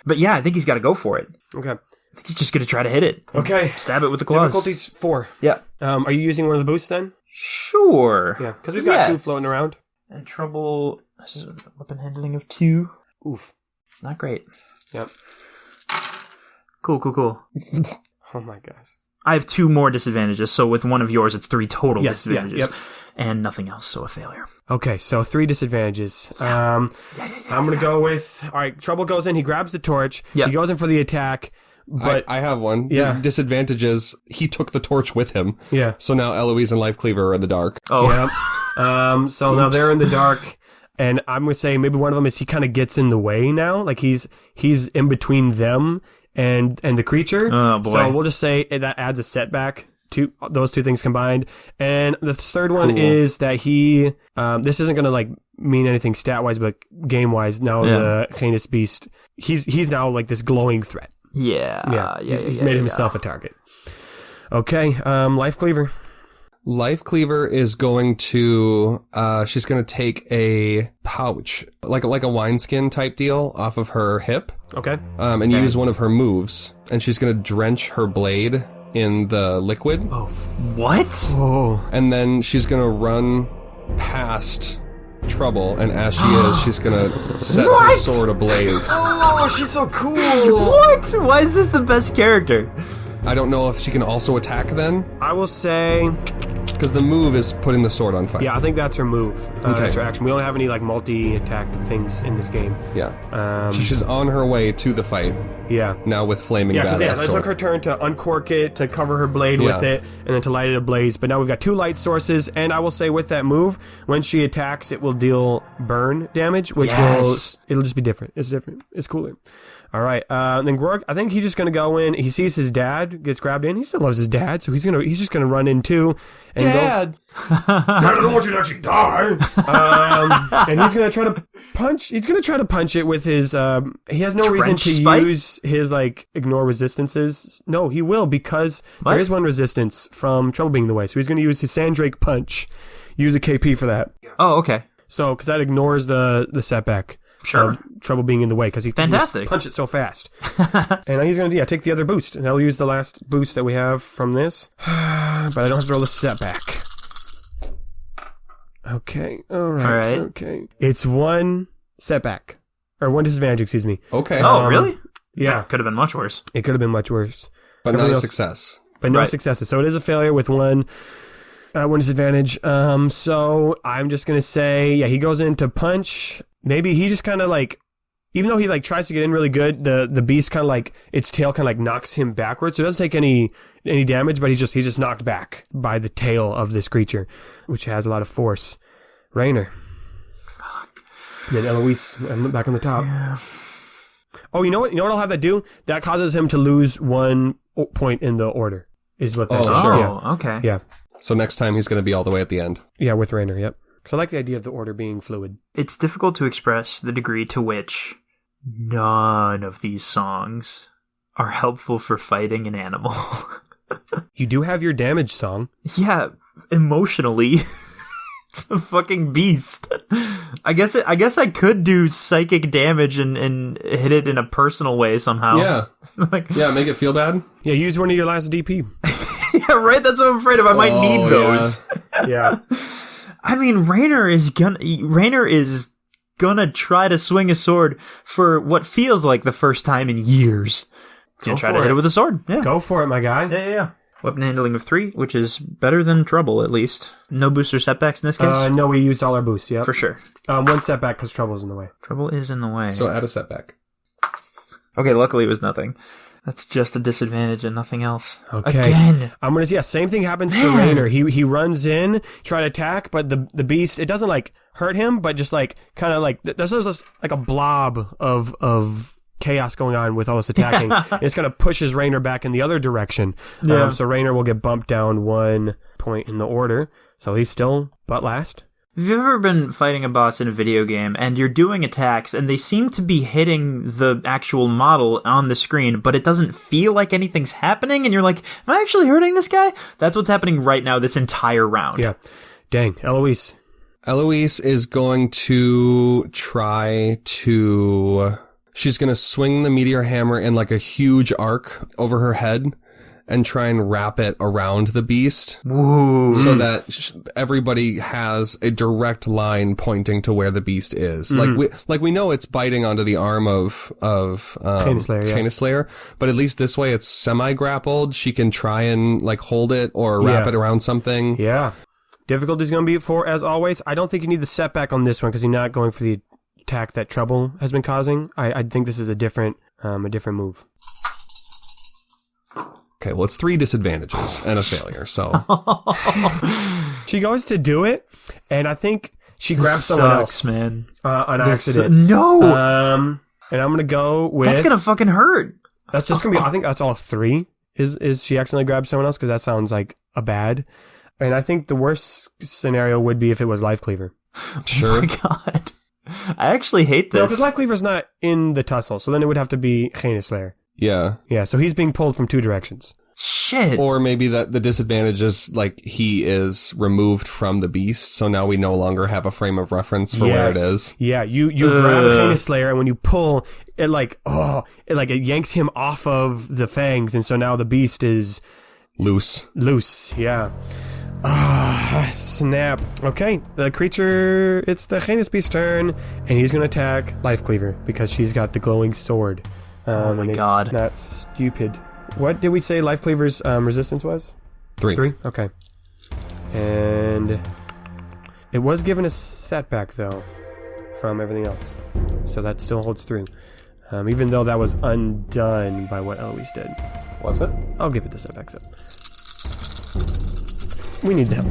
But yeah, I think he's got to go for it. Okay. I think he's just going to try to hit it. Okay. Stab it with the claws. Difficulty's 4. Yeah. Are you using one of the boosts then? Sure. Yeah, because we've got 2 floating around. And trouble. This is a weapon handling of 2. Oof. It's not great. Yep. Cool. Oh my gosh. I have 2 more disadvantages, so with one of yours, it's 3 total disadvantages. Yep. And nothing else, so a failure. Okay, so 3 disadvantages. I'm going to go with... All right, Trouble goes in. He grabs the torch. Yeah. He goes in for the attack. But I have one. Yeah. Disadvantages. He took the torch with him. Yeah. So now Eloise and Life Cleaver are in the dark. Oh. Yep. So now they're in the dark. And I'm going to say maybe one of them is he kind of gets in the way now. Like he's in between them and the creature. Oh, boy. So we'll just say that adds a setback to those 2 things combined. And the third one is that he, this isn't going to like mean anything stat wise, but game wise, now the heinous beast, he's now like this glowing threat. Yeah. He's made himself a target. Okay. Life Cleaver. Life Cleaver is going to, she's going to take a pouch, like a wineskin type deal off of her hip. Okay. And use one of her moves. And she's going to drench her blade in the liquid. Oh, what? Oh. And then she's going to run past Trouble. And as she is, she's going to set her sword ablaze. Oh, she's so cool. What? Why is this the best character? I don't know if she can also attack then. I will say... Because the move is putting the sword on fire. Yeah, I think that's her move. Okay. That's her action. We don't have any like multi-attack things in this game. Yeah. So she's on her way to the fight. Yeah. Now with flaming badass it sword. took her turn to uncork it, to cover her blade with it, and then to light it ablaze. But now we've got 2 light sources, and I will say with that move, when she attacks, it will deal burn damage, which it'll just be different. It's different. It's cooler. All right. Then Grorg, I think he's just gonna go in. He sees his dad gets grabbed in. He still loves his dad, so he's just gonna run in too. And Dad! I don't want you to actually die. And he's gonna try to punch. He's gonna try to punch it with his. He has no reason to use his like ignore resistances. No, he will because there is one resistance from Trouble being in the way. So he's gonna use his Sandrake punch. Use a KP for that. Oh, okay. So because that ignores the setback. Sure. Of Trouble being in the way because he can just punch it so fast. And he's going to take the other boost. And I'll use the last boost that we have from this. But I don't have to roll the setback. Okay. All right. Okay. It's 1 setback. Or 1 disadvantage, excuse me. Okay. Oh, really? Yeah. Could have been much worse. It could have been much worse. But not a success. But no successes. So it is a failure with 1 disadvantage. So I'm just going to say, he goes in to punch. Maybe he just kind of like, even though he like tries to get in really good, the beast kind of like, its tail kind of like knocks him backwards. So it doesn't take any damage, but he's just knocked back by the tail of this creature, which has a lot of force. Rainer. And then Eloise, back on the top. Yeah. Oh, you know what? I'll have that do? That causes him to lose 1 point in the order, is what that does. Sure. Oh, okay. Yeah. So next time he's going to be all the way at the end. Yeah, with Rainer, yep. Because I like the idea of the order being fluid. It's difficult to express the degree to which none of these songs are helpful for fighting an animal. You do have your damage song. Yeah, emotionally. It's a fucking beast. I guess I could do psychic damage and hit it in a personal way somehow. Yeah. Yeah, make it feel bad. Yeah, use one of your last DP. Yeah, right? That's what I'm afraid of. I might need those. Yeah. I mean, Rainer is gonna try to swing a sword for what feels like the first time in years. Gonna try to hit it with a sword. Yeah. Go for it, my guy. Yeah. Weapon handling of 3, which is better than Trouble, at least. No booster setbacks in this case? No, we used all our boosts, yeah. For sure. 1 setback because Trouble's in the way. Trouble is in the way. So add a setback. Okay, luckily it was nothing. That's just a disadvantage and nothing else. Okay. Again. I'm going to see, same thing happens to Rainer. He runs in, try to attack, but the beast, it doesn't like hurt him, but just like, kind of like, this is just like a blob of chaos going on with all this attacking. It's going to push his Rainer back in the other direction. So Rainer will get bumped down 1 point in the order. So he's still butt last. Have you ever been fighting a boss in a video game and you're doing attacks and they seem to be hitting the actual model on the screen, but it doesn't feel like anything's happening and you're like, am I actually hurting this guy? That's what's happening right now this entire round. Yeah. Dang. Eloise. Eloise is going to try to... She's going to swing the meteor hammer in like a huge arc over her head and try and wrap it around the beast. Ooh. So that everybody has a direct line pointing to where the beast is. Like we know it's biting onto the arm of Chain Slayer, but at least this way it's semi-grappled. She can try and like hold it or wrap it around something. Yeah. Difficulty's going to be 4 as always. I don't think you need the setback on this one because you're not going for the attack that Trouble has been causing. I think this is a different move. Okay, well, it's 3 disadvantages and a failure, so... She goes to do it, and I think she grabs someone else, man. On accident. No! And I'm gonna go with... That's gonna fucking hurt. That's just gonna be... I think that's all 3, is she accidentally grabs someone else, because that sounds like a bad. And I think the worst scenario would be if it was Life Cleaver. Sure. Oh my god. I actually hate this. No, because Life Cleaver's not in the tussle, so then it would have to be Chain Slayer. Yeah. Yeah, so he's being pulled from 2 directions. Shit. Or maybe that the disadvantage is like he is removed from the beast, so now we no longer have a frame of reference for where it is. Yeah, you grab Chain Slayer, and when you pull, it it yanks him off of the fangs, and so now the beast is loose. Yeah. Ah, snap. Okay, the creature, it's the Heinous Beast's turn, and he's going to attack Life Cleaver because she's got the glowing sword. Oh my god. It's not stupid. What did we say Life Cleaver's resistance was? 3. 3? Okay. And it was given a setback, though, from everything else. So that still holds through. Even though that was undone by what Eloise did. Was it? I'll give it the setback, though. We need them.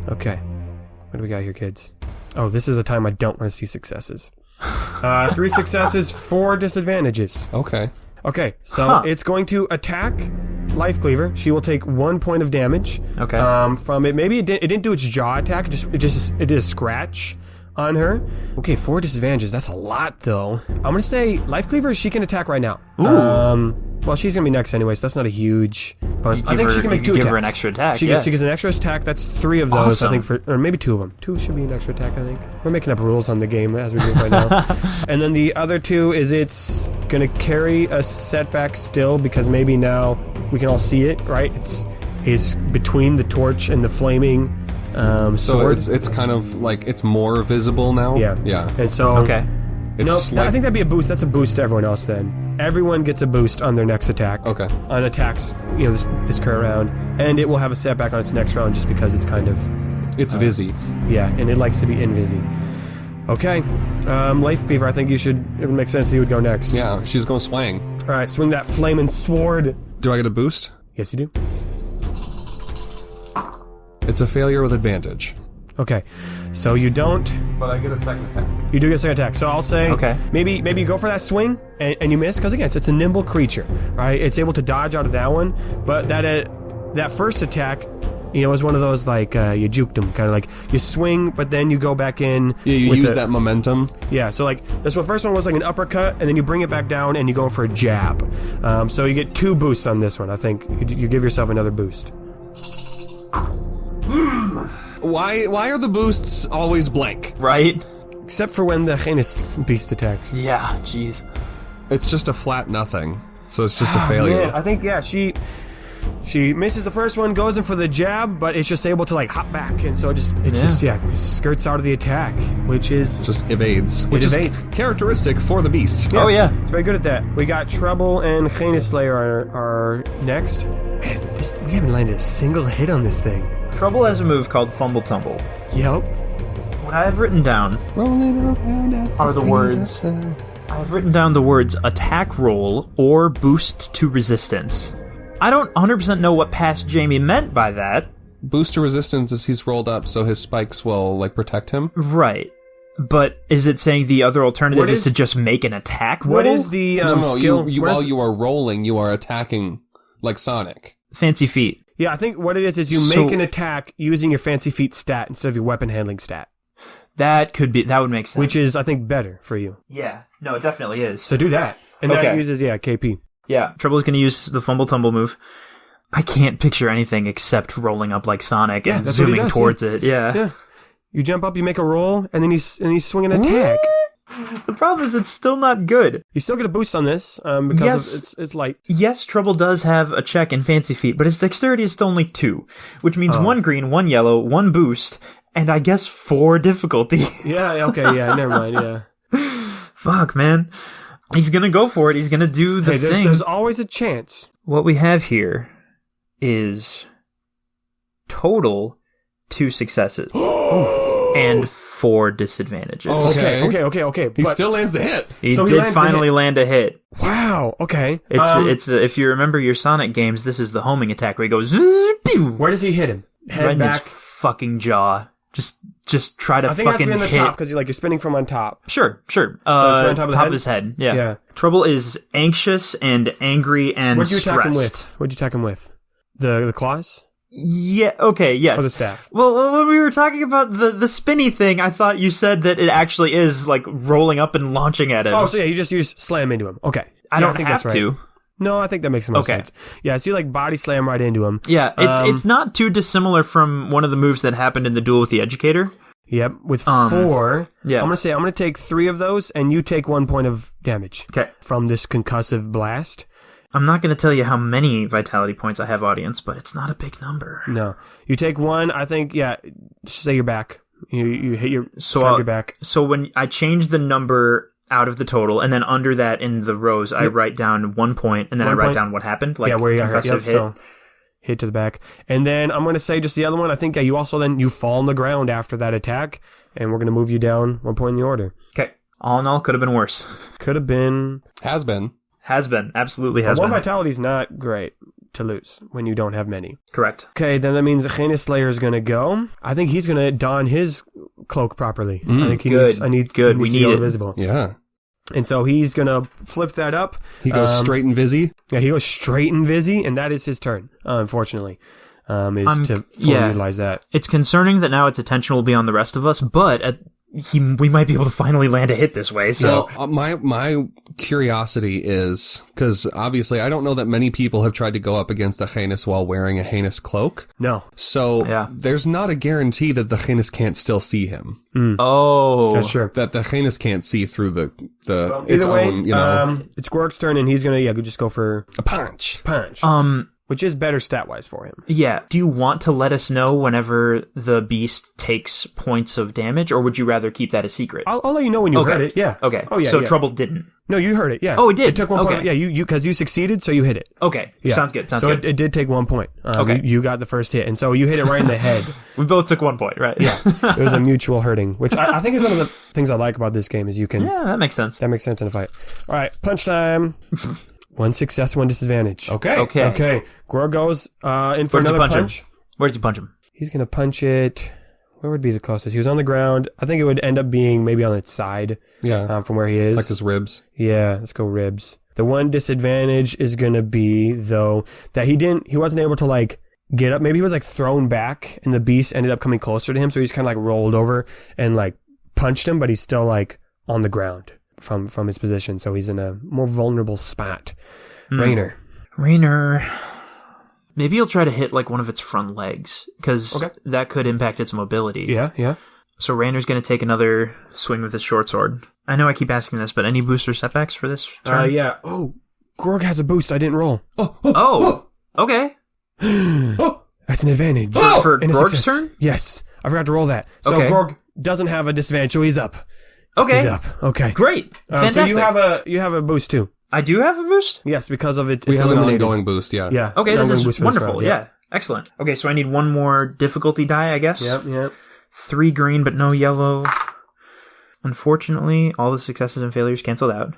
Okay. What do we got here, kids? Oh, this is a time I don't want to see successes. 3 successes, 4 disadvantages. Okay, so it's going to attack Life Cleaver. She will take 1 point of damage. Okay. From it. Maybe it didn't do its jaw attack. It did a scratch on her. Okay, 4 disadvantages. That's a lot, though. I'm gonna say Life Cleaver. She can attack right now. Ooh. Well, she's gonna be next anyway, so that's not a huge bonus. I think she can make 2 attacks. Give her an extra attack. She gets an extra attack. That's 3 of those. Awesome. I think, or maybe 2 of them. 2 should be an extra attack. I think we're making up rules on the game as we do right now. And then the other 2 is it's gonna carry a setback still because maybe now we can all see it. Right? It's between the torch and the flaming sword. So it's kind of like it's more visible now. Yeah. And so okay. I think that'd be a boost. That's a boost to everyone else then. Everyone gets a boost on their next attack. Okay. On attacks, this current round. And it will have a setback on its next round just because it's kind of... It's Vizzy. Yeah, and it likes to be in Vizzy. Okay. Life Cleaver, I think it would make sense you would go next. Yeah, she's going to swing. Alright, swing that flaming sword. Do I get a boost? Yes, you do. It's a failure with advantage. Okay. So you don't... But I get a second attack. You do get a second attack. So I'll say... Okay. Maybe you go for that swing, and you miss, because again, it's a nimble creature, right? It's able to dodge out of that one, but that first attack... it was one of those, like, you juked them, kind of like, you swing, but then you go back in... Yeah, you use that momentum. Yeah, so, like, this first one was like an uppercut, and then you bring it back down, and you go for a jab. So you get 2 boosts on this one, I think. You give yourself another boost. Why are the boosts always blank? Right? Except for when the heinous beast attacks. Yeah, jeez. It's just a flat nothing, so it's just a failure. Yeah, I think, she misses the first one, goes in for the jab, but it's just able to, like, hop back, and so it skirts out of the attack, which is... Just evades. Which is characteristic for the beast. Yeah, oh, yeah. It's very good at that. We got Trouble and Heinous Slayer are next. Man, we haven't landed a single hit on this thing. Trouble has a move called Fumble Tumble. Yep. What I have written down are the words... I've written down the words attack roll or boost to resistance. I don't 100% know what past Jamie meant by that. Boost to resistance is he's rolled up so his spikes will, like, protect him. Right. But is it saying the other alternative is to just make an attack roll? What is the No, skill? while you are rolling, you are attacking like Sonic. Fancy feet. Yeah, I think what it is you make an attack using your fancy feat stat instead of your weapon handling stat. That would make sense. Which is, I think, better for you. Yeah. No, it definitely is. So do that. And that uses, KP. Yeah. Trouble's going to use the Fumble Tumble move. I can't picture anything except rolling up like Sonic and zooming towards it. Yeah. You jump up, you make a roll, and then you swing an attack. The problem is it's still not good. You still get a boost on this because it's light. Yes, Trouble does have a check in Fancy Feet, but his dexterity is still only 2, which means 1 green, 1 yellow, 1 boost, and I guess 4 difficulty. Never mind, yeah. Fuck, man. He's gonna go for it. He's gonna do the thing. There's always a chance. What we have here is total 2 successes and 4 disadvantages. Okay. He still lands the hit. He did finally land a hit. Wow, okay. It's if you remember your Sonic games, this is the homing attack where he goes... Where does he hit him? Right in his fucking jaw. Just try to fucking hit. I think it has to be on the top because you're spinning from on top. Sure. So on top of his head. Yeah. Trouble is anxious and angry and What'd you attack stressed. What'd you attack him with? The claws? Yeah, okay, yes. Or the staff? Well, when we were talking about the spinny thing, I thought you said that it actually is, rolling up and launching at him. Oh, so you just slam into him. Okay. I don't think have that's to. Right. No, I think that makes the most sense. Yeah, so you body slam right into him. Yeah, it's not too dissimilar from one of the moves that happened in the duel with the Educator. Yep, with 4. Yeah. I'm gonna take 3 of those, and you take 1 point of damage. Okay. From this concussive blast. I'm not going to tell you how many vitality points I have, audience, but it's not a big number. No. You take 1, I think, just say you're back. You hit your your back. So when I change the number out of the total, and then under that in the rows, I write down 1 point, and then I write down what happened. Where you got hurt. Yep, hit. So hit to the back. And then I'm going to say just the other one. I think you also you fall on the ground after that attack, and we're going to move you down 1 point in the order. Okay. All in all, could have been worse. Could have been. Has been. Has been. Absolutely has been. 1 vitality's not great to lose when you don't have many. Correct. Okay, then that means the Heinous Slayer is going to go. I think he's going to don his cloak properly. I think he needs, we need it visible. Yeah. And so he's going to flip that up. He goes straight and Vizzy. Yeah, he goes straight and Vizzy, and that is his turn, unfortunately. To fully utilize that. It's concerning that now its attention will be on the rest of us, but we might be able to finally land a hit this way. So my curiosity is, because obviously I don't know that many people have tried to go up against the Heinous while wearing a Heinous cloak. No. So there's not a guarantee that the Heinous can't still see him. Oh, that's true. That the Heinous can't see through the its own. It's Grorg's turn, and he's gonna just go for a punch. Which is better stat-wise for him. Yeah. Do you want to let us know whenever the beast takes points of damage, or would you rather keep that a secret? I'll let you know when you heard it, yeah. Okay. Oh, yeah. So Trouble didn't. No, you heard it, yeah. Oh, it did? It took 1 point. Yeah, because you succered, so you hit it. Okay. Yeah. Sounds good. So it did take 1 point. Okay. You got the first hit, and so you hit it right in the head. We both took 1 point, right? Yeah. It was a mutual hurting, which I think is one of the things I like about this game is you can... Yeah, that makes sense. That makes sense in a fight. All right, punch time. 1 success, 1 disadvantage. Okay. Grorg goes in for another punch. Where does he punch him? He's going to punch it... Where would be the closest? He was on the ground. I think it would end up being maybe on its side. Yeah. From where he is. Like his ribs. Yeah, let's go ribs. The one disadvantage is going to be, though, that he wasn't able to, get up. Maybe he was, thrown back, and the beast ended up coming closer to him, so he just kind of, rolled over and, punched him, but he's still, on the ground from his position, so he's in a more vulnerable spot. Rainer. Maybe you'll try to hit one of its front legs, because that could impact its mobility. Yeah. So Rainer's going to take another swing with his short sword. I know I keep asking this, but any booster setbacks for this turn? Yeah. Oh, Grorg has a boost. I didn't roll. Oh. Okay. That's an advantage. For Grorg's turn? Yes. I forgot to roll that. So Grorg doesn't have a disadvantage, so he's up. Okay. He's up. Okay. Great. Fantastic. So you have a boost too. I do have a boost? Yes, because of it. We have an ongoing boost, yeah. Yeah. Okay, this is wonderful. Yeah. Excellent. Okay, so I need one more difficulty die, I guess. Yep. 3 green, but no yellow. Unfortunately, all the successes and failures canceled out.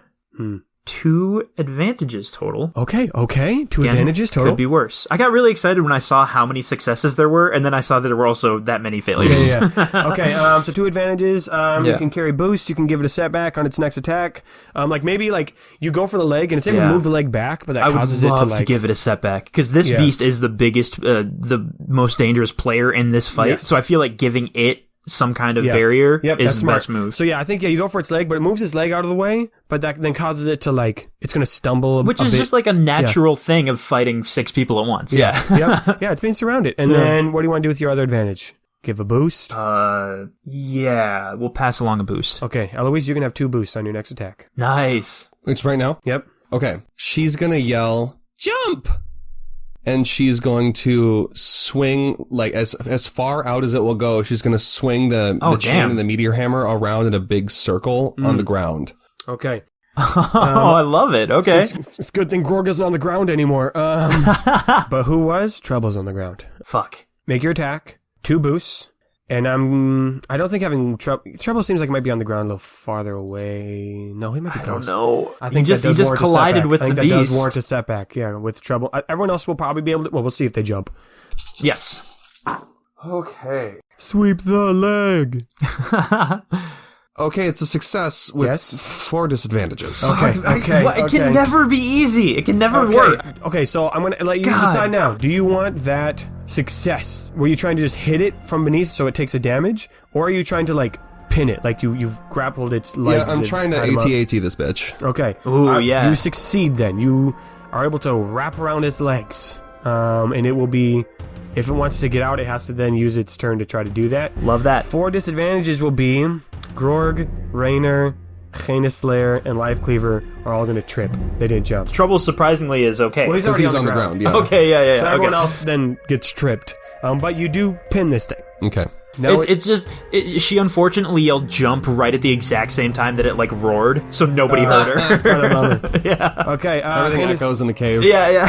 2 advantages total. Okay. 2 advantages total. Could be worse. I got really excited when I saw how many successes there were, and then I saw that there were also that many failures. Yeah. Okay, so 2 advantages. You can carry boost. You can give it a setback on its next attack. Maybe you go for the leg, and it's able to move the leg back, but that causes it to I would love to give it a setback, because this beast is the biggest, the most dangerous player in this fight, so I feel like giving it some kind of barrier is the best move. So I think you go for its leg, but it moves its leg out of the way, but that then causes it to it's going to stumble which is just like a natural thing of fighting 6 people at once. Yeah, it's being surrounded. And then what do you want to do with your other advantage? Give a boost? Yeah, we'll pass along a boost. Okay, Eloise, you're going to have 2 boosts on your next attack. Nice. It's right now? Yep. Okay. She's going to yell, jump! And she's going to swing, as far out as it will go, she's going to swing the chain and the meteor hammer around in a big circle on the ground. Okay. I love it. Okay. It's a good thing Grorg isn't on the ground anymore. But who was? Trouble's on the ground. Fuck. Make your attack. 2 boosts. And I don't think having Trouble seems like it might be on the ground a little farther away. No, he might be close. I don't know. I think he just collided with the beast. I think that does warrant a setback. Yeah, with Trouble. Everyone else will probably be able to. Well, we'll see if they jump. Yes. Okay. Sweep the leg. Okay, it's a success with 4 disadvantages. Okay. It can never be easy. It can never work. Okay, so I'm going to let you decide now. Do you want that success? Were you trying to just hit it from beneath so it takes a damage? Or are you trying to, pin it? Like, you've grappled its legs? Yeah, I'm trying to AT-AT this bitch. Okay. Ooh, yeah. You succeed then. You are able to wrap around its legs. And it will be... If it wants to get out, it has to then use its turn to try to do that. Love that. 4 disadvantages will be Grorg, Raynor, Heinous Slayer, and Life Cleaver are all going to trip. They didn't jump. Trouble surprisly is okay. Well, he's already on the ground. Yeah. Okay, yeah. So everyone else then gets tripped. But you do pin this thing. Okay. No, it's just she unfortunately yelled jump right at the exact same time that it roared, so nobody heard her. Yeah. Okay. Everything echoes in the cave. Yeah.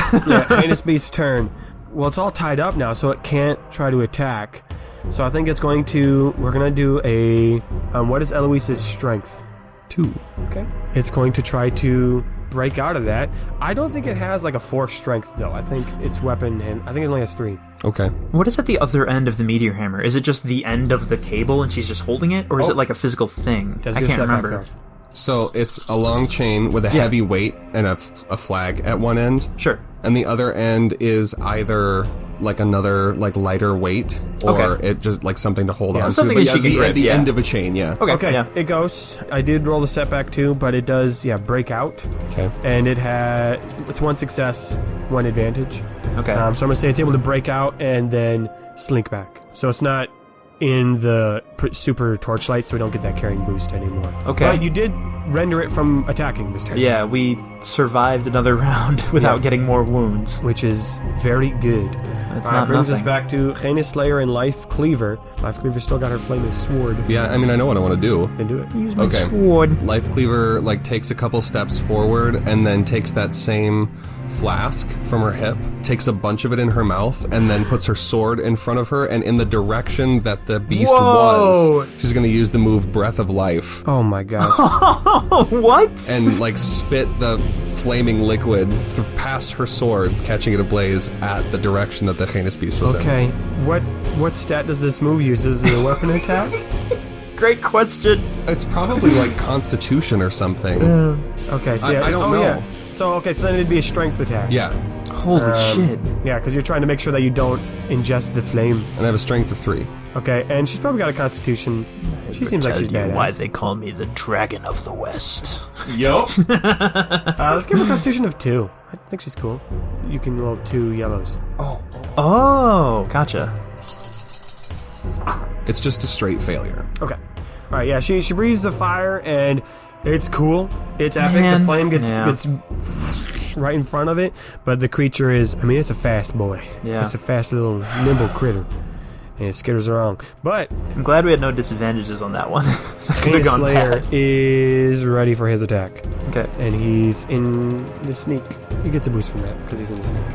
Heinous Beast's turn. Well, it's all tied up now, so it can't try to attack. So I think it's going to... We're going to do a... what is Eloise's strength? 2. Okay. It's going to try to break out of that. I don't think it has a 4 strength, though. I think its weapon... And I think it only has 3. Okay. What is at the other end of the meteor hammer? Is it just the end of the cable and she's just holding it? Or is it a physical thing? I can't remember. So it's a long chain with a heavy weight and a flag at one end. Sure. And the other end is either another lighter weight or it just something to hold on to. Something that she can grip, at the end of a chain, Okay, it goes. I did roll the setback too, but it does, break out. Okay. And it's 1 success, 1 advantage. Okay. So I'm going to say it's able to break out and then slink back. So it's not in the super torchlight, so we don't get that carrying boost anymore. Okay. But you did render it from attacking this turn. Yeah, we survived another round without getting more wounds. Which is very good. That's not brings nothing. us back to Heinous Slayer and Life Cleaver. Life Cleaver still got her flaming sword. Yeah, I mean, I know what I want to do. Then do it. Use my sword. Life Cleaver, takes a couple steps forward and then takes that same flask from her hip, takes a bunch of it in her mouth, and then puts her sword in front of her, and in the direction that the beast was, she's going to use the move Breath of Life. Oh my god. What? And, spit the flaming liquid past her sword, catching it ablaze at the direction that the heinous beast was in. Okay. What stat does this move use? Is it a weapon attack? Great question. It's probably Constitution or something. Okay, so I don't know. Yeah. So then it'd be a strength attack. Yeah. Holy shit. Yeah, because you're trying to make sure that you don't ingest the flame. And I have a strength of 3. Okay, and she's probably got a constitution. She seems like she's badass. Why they call me the Dragon of the West. Yup. Let's give her a constitution of 2. I think she's cool. You can roll 2 yellows. Oh, gotcha. It's just a straight failure. Okay. All right, yeah, she breathes the fire, and it's cool. It's epic. Man. The flame gets right in front of it, but the creature is, it's a fast boy. Yeah. It's a fast little nimble critter, and it skitters around. But I'm glad we had no disadvantages on that one. King Slayer is ready for his attack. Okay. And he's in the sneak. He gets a boost from that, because he's in the sneak.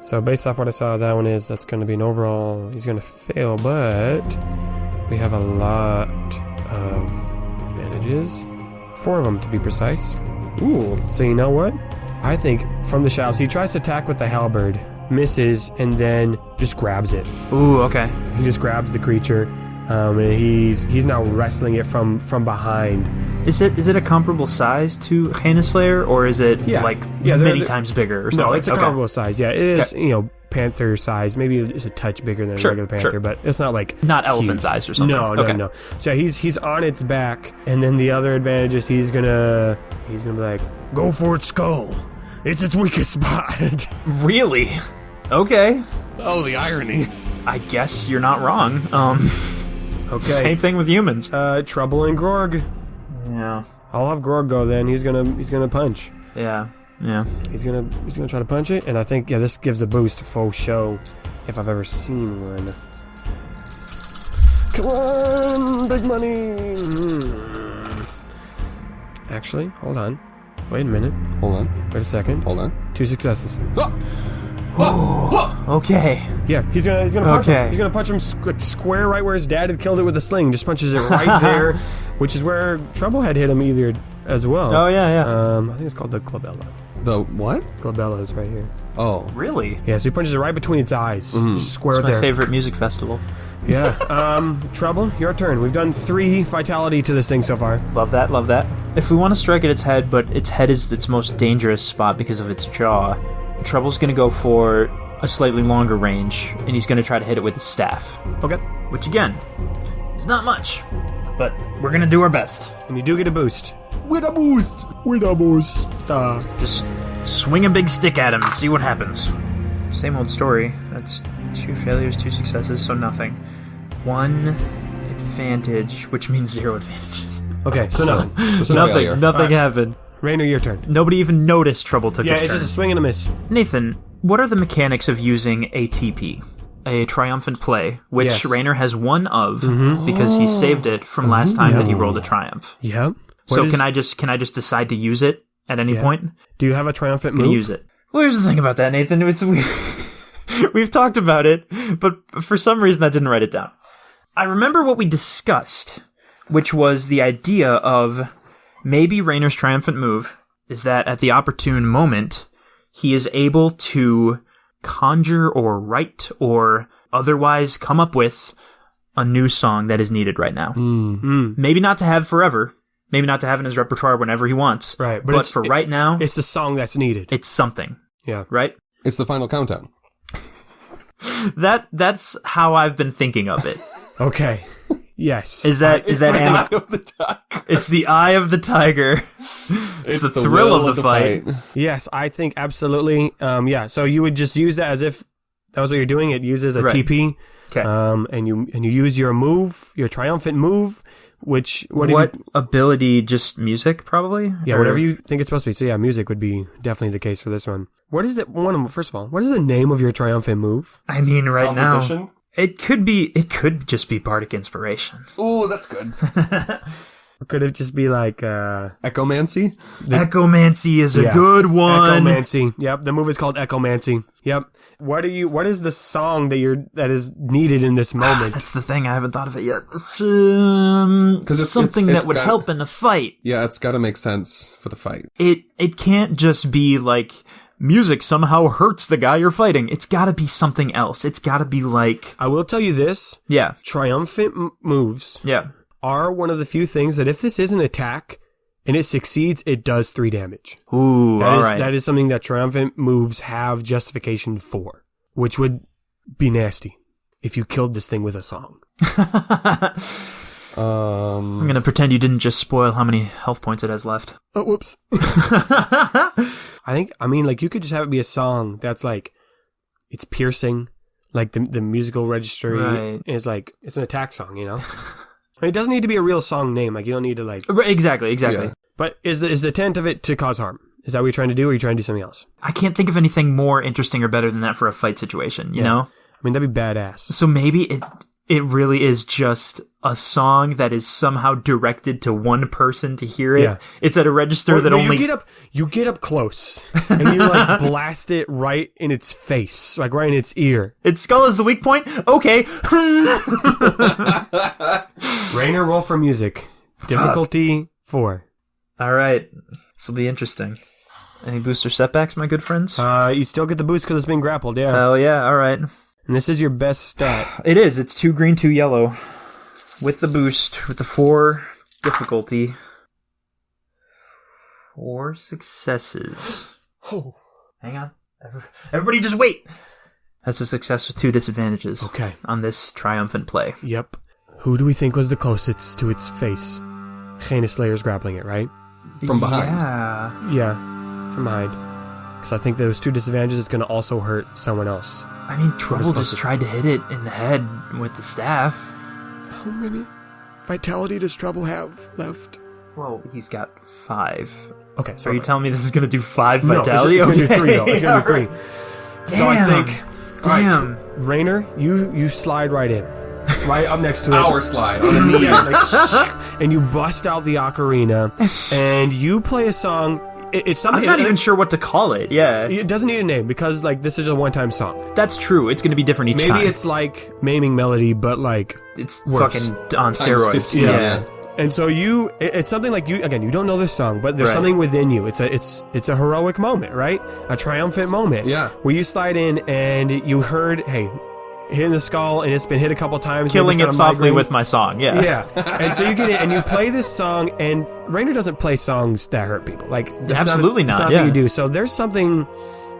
So based off what I saw, that's going to be an overall, he's going to fail, but we have a lot of advantages. 4 of them to be precise. Ooh. So you know what? I think from the shadows, he tries to attack with the halberd, misses, and then just grabs it. Ooh, okay. He just grabs the creature, and he's now wrestling it from behind. Is it a comparable size to Hannah Slayer, or is it many times bigger or something? No, it's a comparable size. Yeah, it is. Panther size. Maybe it's a touch bigger than a regular panther, but it's not like not elephant size or something. No. So he's on its back, and then the other advantage is he's gonna be like, go for its skull. It's its weakest spot. Really? Okay. Oh, the irony. I guess you're not wrong. Okay. Same thing with humans. Trouble in Grorg. Yeah. I'll have Grorg go then. He's gonna punch. Yeah. He's gonna try to punch it, and I think this gives a boost to faux show, if I've ever seen one. Come on, big money. Actually, hold on. Wait a minute. Hold on. Wait a second. Hold on. 2 successes. Okay. Yeah, he's gonna punch him. He's gonna punch him square right where his dad had killed it with a sling. Just punches it right there, which is where Trouble had hit him either as well. Oh yeah. I think it's called the glabella. The what? Glabella is right here. Oh, really? Yeah, so he punches it right between its eyes. Square it's there. My favorite music festival. Yeah. Trouble, your turn. We've done 3 vitality to this thing so far. Love that. If we want to strike at its head, but its head is its most dangerous spot because of its jaw, Trouble's going to go for a slightly longer range, and he's going to try to hit it with his staff. Okay. Which, again, is not much, but we're going to do our best. And you do get a boost. with a boost. Just swing a big stick at him and see what happens. Same old story. That's 2 failures, 2 successes, so nothing. 1 advantage, which means 0 advantages. Okay, so nothing. So failure. Nothing happened. Rainer, your turn. Nobody even noticed Trouble took his turn. Yeah, it's just a swing and a miss. Nathan, what are the mechanics of using a TP? A triumphant play, which Yes. Rainer has one of because he saved it from last time that he rolled a triumph. Yep. So can I just decide to use it at any point? Do you have a triumphant Can move? use it. Well, here's the thing about that, Nathan. We've talked about it, but for some reason I didn't write it down. I remember what we discussed, which was the idea of maybe Rainer's triumphant move is that at the opportune moment, he is able to conjure or write or otherwise come up with a new song that is needed right now. Maybe not to have forever. Maybe not to have in his repertoire whenever he wants. Right. But for right now, It's the song that's needed. it's something. Yeah. Right? It's the final countdown. That's how I've been thinking of it. Okay. Yes. Is that Eye of the tiger. It's the eye of the tiger. It's the thrill will of the fight. Yes, I think absolutely. Yeah. So you would just use that as if that was what you're doing. It uses a Right. TP. Okay. And you use your move, your triumphant move, which What ability? Just music, probably? Yeah, Or- whatever you think it's supposed to be. So yeah, music would be definitely the case for this one. What is first of all, what is the name of your triumphant move? I mean, right now, Composition? it could just be bardic inspiration. Ooh, that's good. Or could it just be like Echomancy? Echomancy is a good one. Echomancy? Yep, the move is called Echomancy. Yep. What is the song that is needed in this moment? That's the thing. I haven't thought of it yet. it's- Something it's that would got- help in the fight. Yeah, it's got to make sense for the fight. It can't just be like music somehow hurts the guy you're fighting. It's got to be something else. It's got to be like I will tell you this: yeah, triumphant moves yeah. are one of the few things that if this is an attack and it succeeds, it does 3 damage. Ooh, all right. That is something that triumphant moves have justification for, which would be nasty if you killed this thing with a song. I'm gonna pretend you didn't just spoil how many health points it has left. Oh, whoops. Like you could just have it be a song that's like, it's piercing, like the musical registry Right. is like, it's an attack song, you know? I mean, it doesn't need to be a real song name, like you don't need to like, Exactly. Yeah. but is the intent of it to cause harm? Is that what you're trying to do, or are you trying to do something else? I can't think of anything more interesting or better than that for a fight situation. You know. I mean, that'd be badass. So maybe it really is just a song that is somehow directed to one person to hear it. Yeah. It's at a register that only you get up close and you like blast it right in its face, like right in its ear. its skull is the weak point. Okay. Rainer, roll for music. Difficulty 4. All right. This will be interesting. Any booster setbacks, my good friends? You still get the boost because it's being grappled, yeah. Oh, yeah, all right. And this is your best stat. It is. It's 2 green, 2 yellow. With the boost, with the 4 difficulty. 4 successes. Oh. Hang on. Everybody just wait! That's a success with 2 disadvantages. Okay. On this triumphant play. Yep. Who do we think was the closest to its face? Heinous Slayer's grappling it, right? From behind. Yeah. Yeah, from behind. Because I think those 2 disadvantages is going to also hurt someone else. I mean, Trouble just tried to hit it in the head with the staff. How many vitality does Trouble have left? Well, he's got 5. Okay, so are you telling me this is going to do 5 no, vitality? It's going to do 3, though. It's going to do 3. So I think... Damn. Right, Rainer, you slide right in. Right up next to it. Power slide on the knees. And you bust out the ocarina, and you play a song. It's something. I'm not even sure what to call it. Yeah. It doesn't need a name, because this is a one-time song. That's true. It's going to be different each time. Maybe it's like Maiming Melody, but it's worse. fucking on steroids. 15, yeah. And so it's something like you don't know this song, but there's something within you. It's a heroic moment, right? A triumphant moment. Yeah. Where you slide in and you heard, hey, hitting the skull, and it's been hit a couple times. Killing it softly with my song, yeah. Yeah. And so you get in and you play this song, and Rainer doesn't play songs that hurt people. That's absolutely not yeah. what you do. So there's something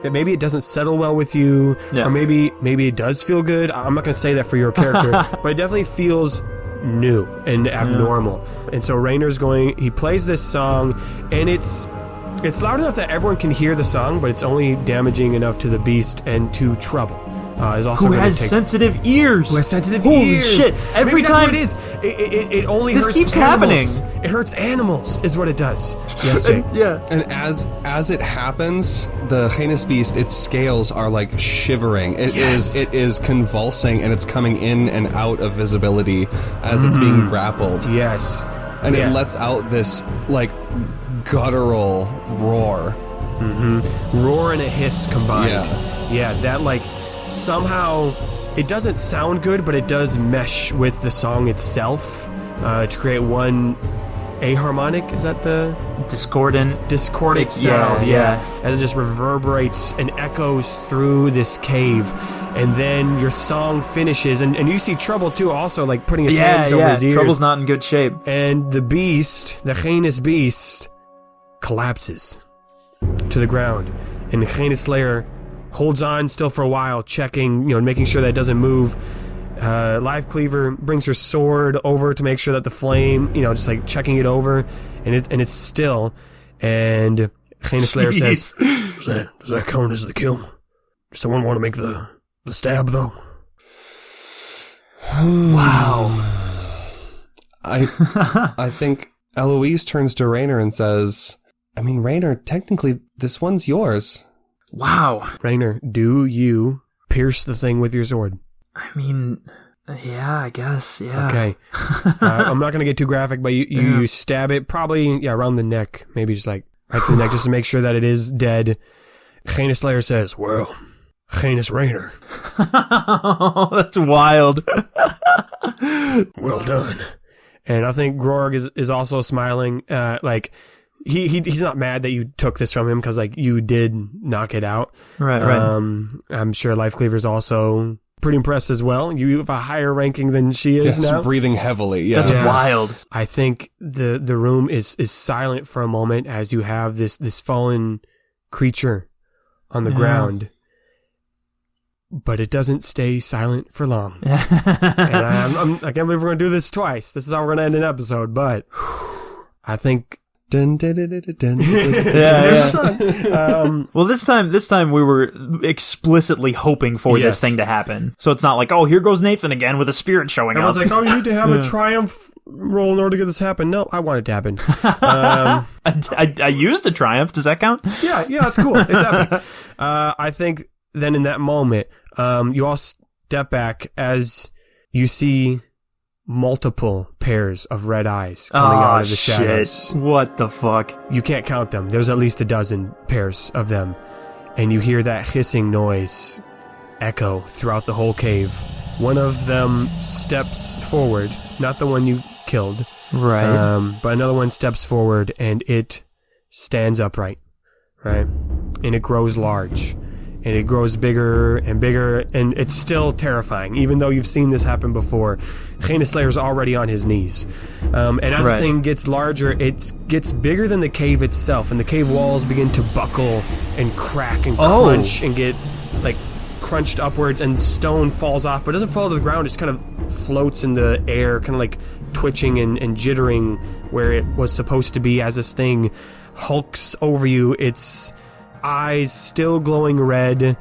that maybe it doesn't settle well with you, or maybe it does feel good. I'm not going to say that for your character, but it definitely feels new and abnormal. And so Rainer's he plays this song, and it's loud enough that everyone can hear the song, but it's only damaging enough to the beast and to Trouble. Is also who has sensitive ears. Who has sensitive Holy ears. Shit. Every Maybe time that's what it is. It only this hurts keeps animals. happening. It hurts animals, is what it does. Yes, Jake. Yeah. And as it happens, the heinous beast, its scales are like shivering. It is convulsing, and it's coming in and out of visibility as it's being grappled. Yes. And it lets out this like guttural roar. Roar and a hiss combined. Yeah. That somehow it doesn't sound good, but it does mesh with the song itself to create one aharmonic. Is that the discordant sound? Yeah. As it just reverberates and echoes through this cave, and then your song finishes, and you see Trouble too, also putting his hands over his ears. Trouble's not in good shape, and the beast, the heinous beast, collapses to the ground, and the heinous Slayer holds on still for a while, checking, making sure that it doesn't move. Live Cleaver brings her sword over to make sure that the flame, just checking it over, and it's still. And Heinous Slayer says, "Does that count as the kill? Does someone want to make the stab though?" Wow. I think Eloise turns to Rainer and says, "I mean, Rainer, technically this one's yours." Wow. Rainer, do you pierce the thing with your sword? I mean, yeah, I guess, yeah. Okay. I'm not going to get too graphic, but you stab it probably, around the neck. Maybe just right through the neck, just to make sure that it is dead. Heinous Slayer says, "Well, Heinous Rainer." That's wild. Well done. And I think Grorg is also smiling, he's not mad that you took this from him, because you did knock it out. Right. I'm sure Life Cleaver's also pretty impressed as well. You have a higher ranking than she is now. Breathing heavily. Yeah. That's wild. I think the room is silent for a moment as you have this fallen creature on the ground. But it doesn't stay silent for long. And I can't believe we're going to do this twice. This is how we're going to end an episode, but I think... Well, this time we were explicitly hoping for this thing to happen. So it's not like, oh, here goes Nathan again with a spirit showing up. Everyone's like, oh, you need to have a triumph roll in order to get this to happen. No, I want it to happen. I used a triumph. Does that count? Yeah, it's cool. It's epic. I think then in that moment, you all step back as you see multiple pairs of red eyes coming out of the shadows. Shit. What the fuck? You can't count them. There's at least a dozen pairs of them. And you hear that hissing noise echo throughout the whole cave. One of them steps forward, not the one you killed, Right. But another one steps forward and it stands upright, right? And it grows large. And it grows bigger and bigger, and it's still terrifying, even though you've seen this happen before. Heinous Slayer's already on his knees. And as the thing gets larger, it gets bigger than the cave itself, and the cave walls begin to buckle and crack and crunch and get, like, crunched upwards, and stone falls off, but doesn't fall to the ground, it just kind of floats in the air, kind of like twitching and jittering where it was supposed to be as this thing hulks over you. Its eyes still glowing red,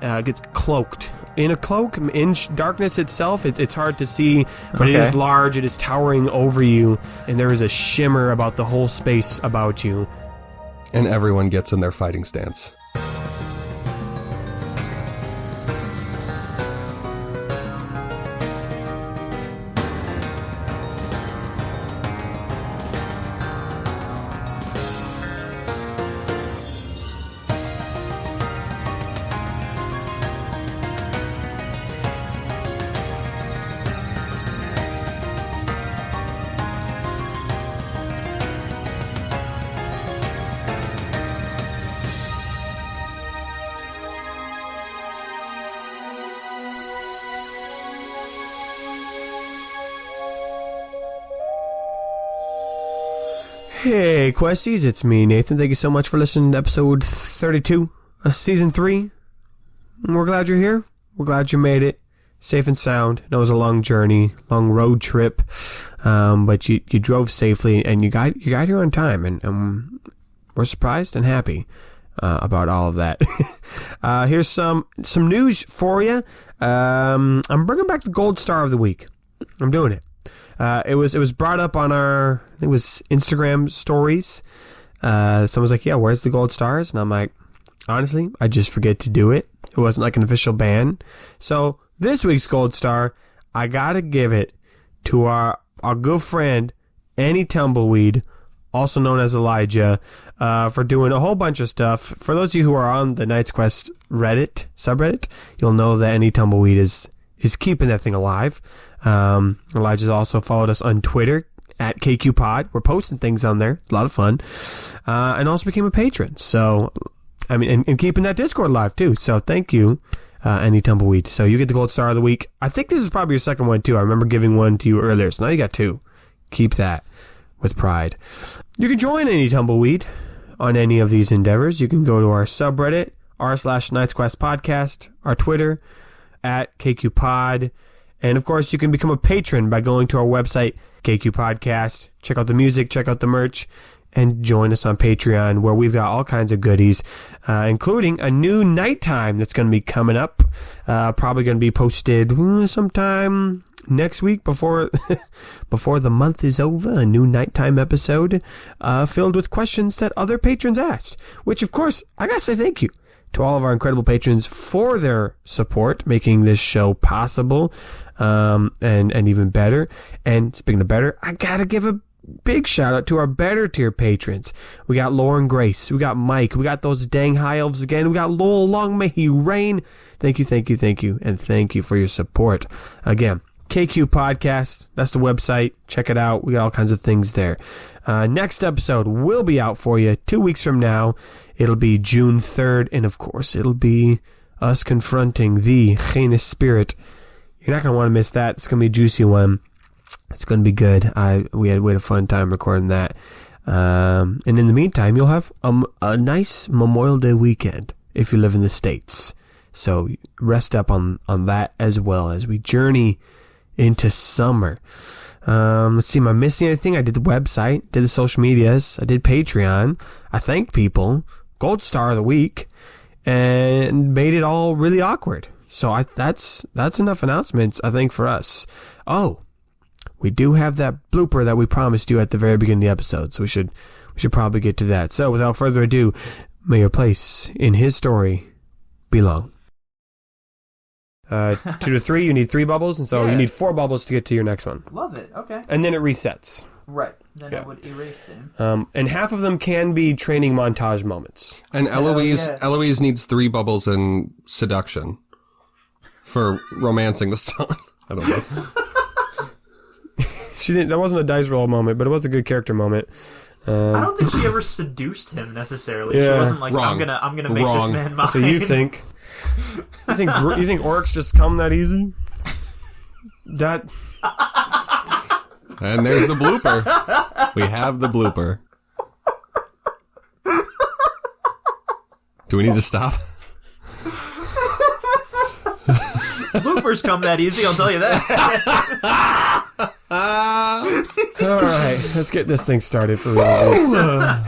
gets cloaked in a cloak in darkness itself. It's hard to see, but it is large, it is towering over you, and there is a shimmer about the whole space about you, and everyone gets in their fighting stance. Hey, Questies, it's me, Nathan. Thank you so much for listening to episode 32 of Season 3. We're glad you're here. We're glad you made it safe and sound. It was a long journey, long road trip, but you drove safely, and you got here on time, and we're surprised and happy about all of that. Here's some news for you. I'm bringing back the Gold Star of the Week. I'm doing it. It was brought up on our, I think it was Instagram stories. Someone's like, yeah, where's the gold stars? And I'm like, honestly, I just forget to do it. It wasn't like an official ban. So this week's gold star, I gotta give it to our good friend, Annie Tumbleweed, also known as Elijah, for doing a whole bunch of stuff. For those of you who are on the Knight's Quest Reddit, subreddit, you'll know that Annie Tumbleweed is keeping that thing alive. Elijah's also followed us on Twitter at KQPod. We're posting things on there. It's a lot of fun. And also became a patron. So, I mean, and keeping that Discord alive too. So thank you, Annie Tumbleweed. So you get the gold star of the week. I think this is probably your second one too. I remember giving one to you earlier. So now you got two. Keep that with pride. You can join Annie Tumbleweed on any of these endeavors. You can go to our subreddit, r/Knight's Quest Podcast, our Twitter, at KQPod. And of course, you can become a patron by going to our website, KQ Podcast. Check out the music, check out the merch, and join us on Patreon, where we've got all kinds of goodies, including a new nighttime that's going to be coming up. Probably going to be posted sometime next week before the month is over. A new nighttime episode filled with questions that other patrons asked. Which, of course, I got to say thank you to all of our incredible patrons for their support, making this show possible, and even better. And speaking of better, I gotta give a big shout out to our better tier patrons. We got Lauren Grace, we got Mike, we got those dang high elves again, we got Lowell, long may he reign. Thank you, and thank you for your support. Again, KQ Podcast, that's the website. Check it out. We got all kinds of things there. Next episode will be out for you 2 weeks from now. It'll be June 3rd, and of course, it'll be us confronting the heinous spirit. You're not going to want to miss that. It's going to be a juicy one. It's going to be good. We had a fun time recording that. And in the meantime, you'll have a nice Memorial Day weekend if you live in the States. So rest up on that as well as we journey into summer. Let's see, am I missing anything? I did the website, did the social medias, I did Patreon, I thanked people, gold star of the week, and made it all really awkward. So that's enough announcements, I think, for us. Oh, we do have that blooper that we promised you at the very beginning of the episode, so we should probably get to that. So without further ado, may your place in his story be long. 2 to 3, you need 3 bubbles, and so you need 4 bubbles to get to your next one. Love it. Okay. And then it resets. Right. Then I would erase them. And half of them can be training montage moments. And Eloise needs 3 bubbles in seduction for romancing the stone. I don't know. She didn't. That wasn't a dice roll moment, but it was a good character moment. I don't think she ever seduced him necessarily. Yeah. She wasn't like, Wrong. I'm gonna make this man mine. So you think orcs just come that easy? That. And there's the blooper. We have the blooper. Do we need to stop? Bloopers come that easy, I'll tell you that. All right, let's get this thing started for real.